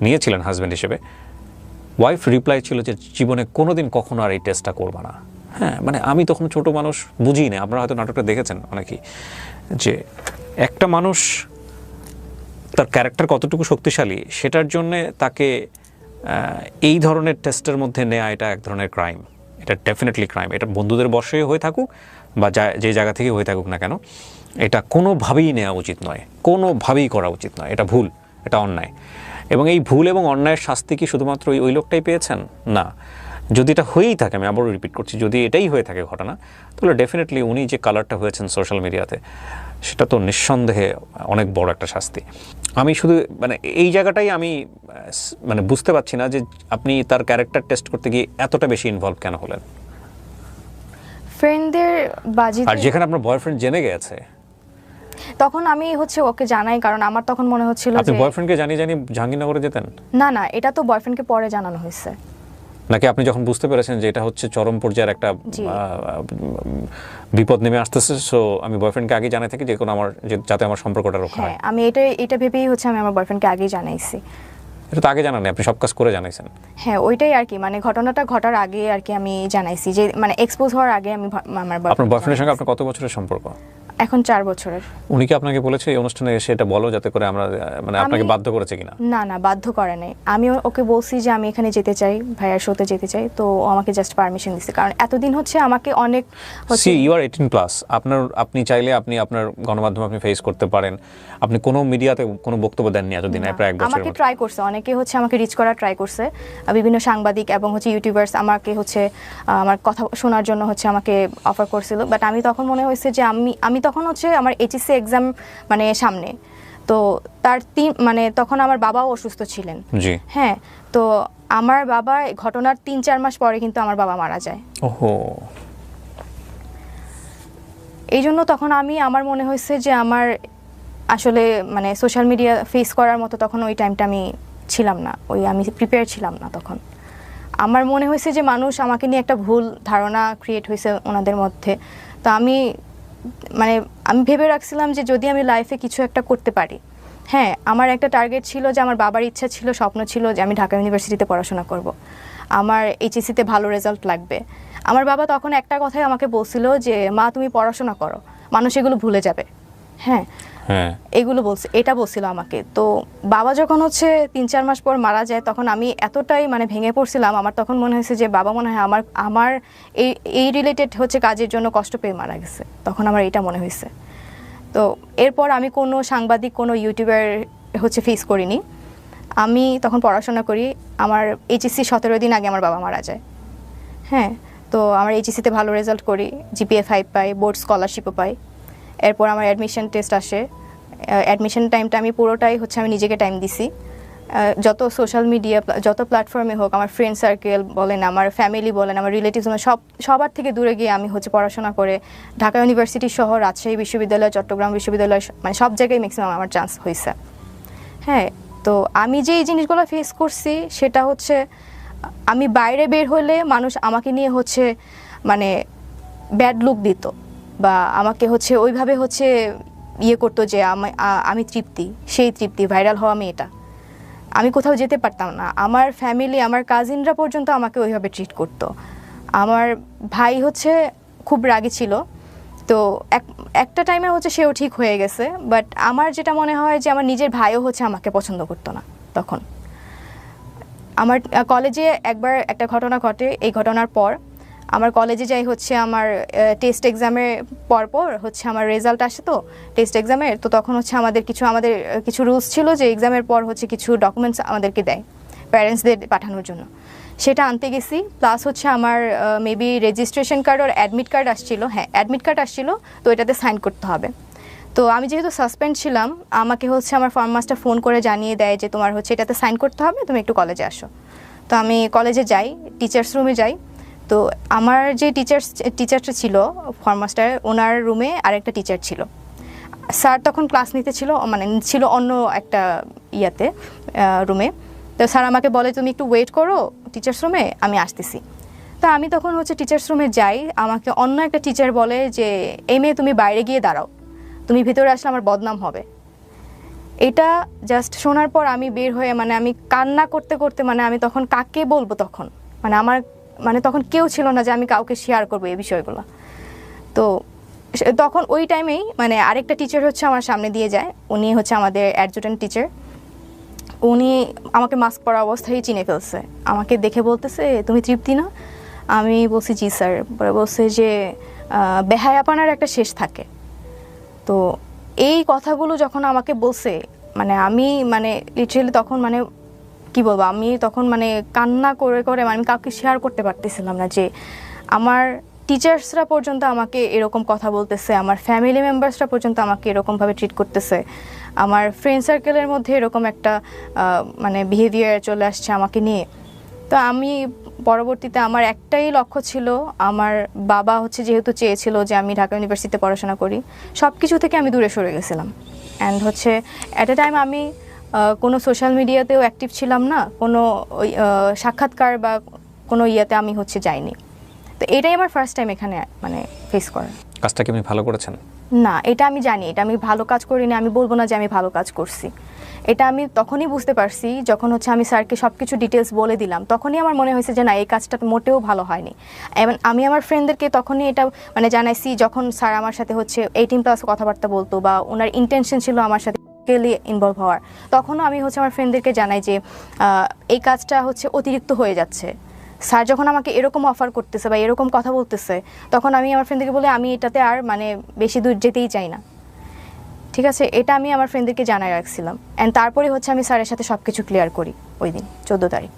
নিয়েছিলেন হাজব্যান্ড হিসেবে, ওয়াইফ রিপ্লাই ছিল যে জীবনে কোনোদিন কখনো আর এই টেস্টটা করবা না। হ্যাঁ, মানে আমি তখন ছোট মানুষ, বুঝি না, আপনারা হয়তো নাটকটা দেখেছেন অনেকেই, যে একটা মানুষ তার ক্যারেক্টার কতটুকু শক্তিশালী সেটার জন্যে তাকে এই ধরনের টেস্টের মধ্যে নেওয়া, এটা এক ধরনের ক্রাইম, এটা ডেফিনেটলি ক্রাইম। এটা বন্ধুদের বশে হয়ে থাকুক বা যে জায়গা থেকে হয়ে থাকুক না কেন, এটা কোনোভাবেই নেওয়া উচিত নয়, কোনোভাবেই করা উচিত নয়, এটা ভুল, এটা অন্যায়। এবং এই ভুল এবং অন্যায়ের শাস্তি কি শুধুমাত্র ওই লোকটাই পেয়েছেন? না, যদি এটা হয়েই থাকে, আমি আবারও রিপিট করছি, যদি এটাই হয়ে থাকে ঘটনা, তাহলে ডেফিনেটলি উনি যে কালারটা হয়েছেন সোশ্যাল মিডিয়াতে, সেটা তো নিঃসন্দেহে অনেক বড় একটা শাস্তি। আমি শুধু মানে এই জায়গাটাই আমি মানে বুঝতে পারছি না যে আপনি তার ক্যারেক্টার টেস্ট করতে গিয়ে এতটা বেশি ইনভলভ কেন হলেন। ফ্রেন্ডদের বাজি, আর যেখানে আপনার বয়ফ্রেন্ড জেনে গেছে, তখন আমি হচ্ছে ওকে জানাই, কারণ আমার তখন মনে হচ্ছিল আপনি যে বয়ফ্রেন্ডকে জানিয়ে জাহাঙ্গীরনগরে যেতেন? না না, এটা তো বয়ফ্রেন্ডকে পরে জানানো হয়েছে। নাকি আপনি যখন বুঝতে পেরেছেন যে এটা হচ্ছে চরম পর্যায়ের একটা জি। বিপদ নেমে আসতেছে, সো আমি বয়ফ্রেন্ডকে আগে জানাই থাকি যে কোনো আমার যাতে আমার সম্পর্কটা রক্ষা হ্যাঁ, হয়? আমি এটা ভেবেই হচ্ছে আমি আমার বয়ফ্রেন্ডকে আগেই জানাইছি। এটা তো আগে জানান, আপনি সব কাজ করে জানাইছেন। হ্যাঁ, ওইটাই আর কি, মানে ঘটনাটা ঘটার আগে আর কি আমি জানাইছি, যে মানে এক্সপোজ হওয়ার আগে আমি আমার আপনার বয়ফ্রেন্ডের সঙ্গে আপনার কত বছরের সম্পর্ক? এখন 4 বছরের। উনি কি আপনাকে বলেছে এই অনুষ্ঠানে এসে এটা বলো, যাতে করে আমরা মানে আপনাকে বাধ্য করেছে কিনা? না না, বাধ্য করে নাই। আমি ওকে বলছি যে আমি এখানে যেতে চাই, ভাইয়ার শোতে যেতে চাই, তো ও আমাকে জাস্ট পারমিশন দিছে, কারণ এতদিন হচ্ছে আমাকে অনেক সি ইউ আর 18 প্লাস, আপনি চাইলে আপনি আপনার গণমাধ্যমে আপনি ফেস করতে পারেন। আপনি কোনো মিডিয়াতে কোনো বক্তব্য দেননি এতদিন, প্রায় 1 বছরের আমাকে মতো। ট্রাই করছে, অনেকে হচ্ছে আমাকে রিচ করার ট্রাই করছে, বিভিন্ন সাংবাদিক এবং হচ্ছে ইউটিউবার্স আমাকে হচ্ছে আমার কথা শোনার জন্য হচ্ছে আমাকে অফার করছিল, বাট আমি তখন মনে হয়েছে যে আমি তখন হচ্ছে আমার এইচএসসি এক্সাম মানে সামনে, তো তার মানে তখন আমার বাবাও অসুস্থ ছিলেন। জি। হ্যাঁ, তো আমার বাবা ঘটনার 3-4 মাস পরে কিন্তু আমার বাবা মারা যায়। ওহো। এই জন্য তখন আমার মনে হয়েছে যে আমার আসলে মানে সোশ্যাল মিডিয়া ফেস করার মতো তখন ওই টাইমটা আমি ছিলাম না, আমি প্রিপেয়ার ছিলাম না তখন। আমার মনে হয়েছে যে মানুষ আমাকে নিয়ে একটা ভুল ধারণা ক্রিয়েট হয়েছে ওনাদের মধ্যে। তো আমি ভেবে রাখছিলাম যে যদি আমি লাইফে কিছু একটা করতে পারি, হ্যাঁ, আমার একটা টার্গেট ছিল যে আমার বাবার ইচ্ছা ছিল, স্বপ্ন ছিল যে আমি ঢাকা ইউনিভার্সিটিতে পড়াশোনা করব, আমার এইচএসসিতে ভালো রেজাল্ট লাগবে। আমার বাবা তখন একটা কথাই আমাকে বলছিল যে মা তুমি পড়াশোনা করো, মানুষ এগুলো ভুলে যাবে। হ্যাঁ, এগুলো এটা বলছিল আমাকে। তো বাবা যখন হচ্ছে 3-4 মাস পর মারা যায়, তখন আমি এতটাই মানে ভেঙে পড়ছিলাম। আমার তখন মনে হয়েছে যে বাবা মনে হয় আমার এই রিলেটেড হচ্ছে কাজের জন্য কষ্ট পেয়ে মারা গেছে, তখন আমার এটা মনে হয়েছে। তো এরপর আমি কোনো সাংবাদিক, কোনো ইউটিউবার হচ্ছে ফেস করিনি। আমি তখন পড়াশোনা করি। আমার এইচএসসি 17 দিন আগে আমার বাবা মারা যায়। হ্যাঁ, তো আমার এইচএসসিতে ভালো রেজাল্ট করি, জিপিএ 5 পাই, বোর্ড স্কলারশিপও পাই। এরপর আমার অ্যাডমিশন টেস্ট আসে। অ্যাডমিশন টাইমটা আমি পুরোটাই হচ্ছে আমি নিজেকে টাইম দিছি। যত সোশ্যাল মিডিয়া, যত প্ল্যাটফর্মে হোক, আমার ফ্রেন্ড সার্কেল বলেন, আমার ফ্যামিলি বলেন, আমার রিলেটিভস, সবার থেকে দূরে গিয়ে আমি হচ্ছে পড়াশোনা করে ঢাকা ইউনিভার্সিটি সহ রাজশাহী বিশ্ববিদ্যালয়, চট্টগ্রাম বিশ্ববিদ্যালয়, মানে সব জায়গায় ম্যাক্সিমাম আমার চান্স হয়েছে। হ্যাঁ, তো আমি যে এই জিনিসগুলো ফেস করছি সেটা হচ্ছে আমি বাইরে বের হলে মানুষ আমাকে নিয়ে হচ্ছে মানে ব্যাড লুক দিত, বা আমাকে হচ্ছে ওইভাবে হচ্ছে ইয়ে করতো যে আমি সেই তৃপ্তি ভাইরাল হওয়া মেয়েটা। আমি কোথাও যেতে পারতাম না, আমার ফ্যামিলি, আমার কাজিনরা পর্যন্ত আমাকে ওইভাবে ট্রিট করতো। আমার ভাই হচ্ছে খুব রাগী ছিল, তো একটা টাইমে হচ্ছে সেও ঠিক হয়ে গেছে, বাট আমার যেটা মনে হয় যে আমার নিজের ভাইও হচ্ছে আমাকে পছন্দ করতো না তখন। আমার কলেজে একবার একটা ঘটনা ঘটে, এই ঘটনার পর আমার কলেজে যাই হচ্ছে আমার টেস্ট এক্সামের পর হচ্ছে আমার রেজাল্ট আসে, তো টেস্ট এক্সামের, তো তখন হচ্ছে আমাদের কিছু রুলস ছিল যে এক্সামের পর হচ্ছে কিছু ডকুমেন্টস আমাদেরকে দেয় প্যারেন্টসদের পাঠানোর জন্য, সেটা আনতে গেছি। প্লাস হচ্ছে আমার মেবি রেজিস্ট্রেশন কার্ড আর অ্যাডমিট কার্ড আসছিল, হ্যাঁ অ্যাডমিট কার্ড আসছিল, তো এটাতে সাইন করতে হবে। তো আমি যেহেতু সাসপেন্ড ছিলাম, আমাকে হচ্ছে আমার ফর্ম মাস্টার ফোন করে জানিয়ে দেয় যে তোমার হচ্ছে এটাতে সাইন করতে হবে, তুমি একটু কলেজে আসো। তো আমি কলেজে যাই, টিচার্স রুমে যাই। তো আমার যে টিচারটা ছিল ফর্ম মাস্টার, ওনার রুমে আরেকটা টিচার ছিল। স্যার তখন ক্লাস নিতে ছিল, মানে ছিল অন্য একটা রুমে। তো স্যার আমাকে বলে তুমি একটু ওয়েট করো টিচার্স রুমে, আমি আসতেছি। তো আমি তখন হচ্ছে টিচার্স রুমে যাই, আমাকে অন্য একটা টিচার বলে যে এই মেয়ে তুমি বাইরে গিয়ে দাঁড়াও, তুমি ভিতরে আসলে আমার বদনাম হবে। এটা জাস্ট শোনার পর আমি বের হয়ে আমি কান্না করতে করতে, আমি তখন কাকে বলবো, তখন আমার তখন কেউ ছিল না যে আমি কাউকে শেয়ার করবো এই বিষয়গুলো। তো তখন ওই টাইমেই আরেকটা টিচার হচ্ছে আমার সামনে দিয়ে যায়, উনি হচ্ছে আমাদের অ্যাডজুটেন্ট টিচার। উনি আমাকে মাস্ক পরা অবস্থায় চিনে ফেলছে, আমাকে দেখে বলতেছে তুমি তৃপ্তি না? আমি বলছি জি স্যার। পরে বলছে যে বেহায়াপনার একটা শেষ থাকে। তো এই কথাগুলো যখন আমাকে বলছে, আমি লিটারালি তখন কি বলবো, আমি তখন মানে কান্না করে করে আমি কাউকে শেয়ার করতে পারতেছিলাম না যে আমার টিচার্সরা পর্যন্ত আমাকে এরকম কথা বলতেছে, আমার ফ্যামিলি মেম্বার্সরা পর্যন্ত আমাকে এরকমভাবে ট্রিট করতেছে, আমার ফ্রেন্ড সার্কেলের মধ্যে এরকম একটা মানে বিহেভিয়ার চলে আসছে আমাকে নিয়ে। তো আমি পরবর্তীতে আমার একটাই লক্ষ্য ছিল, আমার বাবা হচ্ছে যেহেতু চেয়েছিল যে আমি ঢাকা ইউনিভার্সিটিতে পড়াশোনা করি, সব কিছু থেকে আমি দূরে সরে গেছিলাম। অ্যান্ড হচ্ছে অ্যাট এ টাইম আমি কোনো সোশ্যাল মিডিয়াতেও অ্যাক্টিভ ছিলাম না, কোনো সাক্ষাৎকার বা কোনো ইয়েতে আমি হচ্ছে যাইনি। তো এটাই আমার ফার্স্ট টাইম এখানে মানে ফেস করা। কাজটা কি আপনি ভালো করেছেন? না, এটা আমি জানি এটা আমি ভালো কাজ করিনি, আমি বলবো না যে আমি ভালো কাজ করছি। এটা আমি তখনই বুঝতে পারছি যখন হচ্ছে আমি স্যারকে সব কিছু ডিটেলস বলে দিলাম, তখনই আমার মনে হয়েছে যে না, এই কাজটা মোটেও ভালো হয়নি। এবং আমি আমার ফ্রেন্ডদেরকে তখনই এটা মানে জানাইছি যখন স্যার আমার সাথে হচ্ছে 18+ কথাবার্তা বলতো বা ওনার ইন্টেনশন ছিল আমার সাথে ইনভলভ হওয়ার, তখনও আমি হচ্ছে আমার ফ্রেন্ডদেরকে জানাই যে এই কাজটা হচ্ছে অতিরিক্ত হয়ে যাচ্ছে। স্যার যখন আমাকে এরকম অফার করতেছে বা এরকম কথা বলতেছে, তখন আমি আমার ফ্রেন্ডদেরকে বলে আমি এটাতে আর মানে বেশি দূর যেতেই চাই না। ঠিক আছে, এটা আমি আমার ফ্রেন্ডদেরকে জানাই রাখছিলাম। অ্যান্ড তারপরে হচ্ছে আমি স্যারের সাথে সব কিছু ক্লিয়ার করি ওই দিন 14 তারিখ।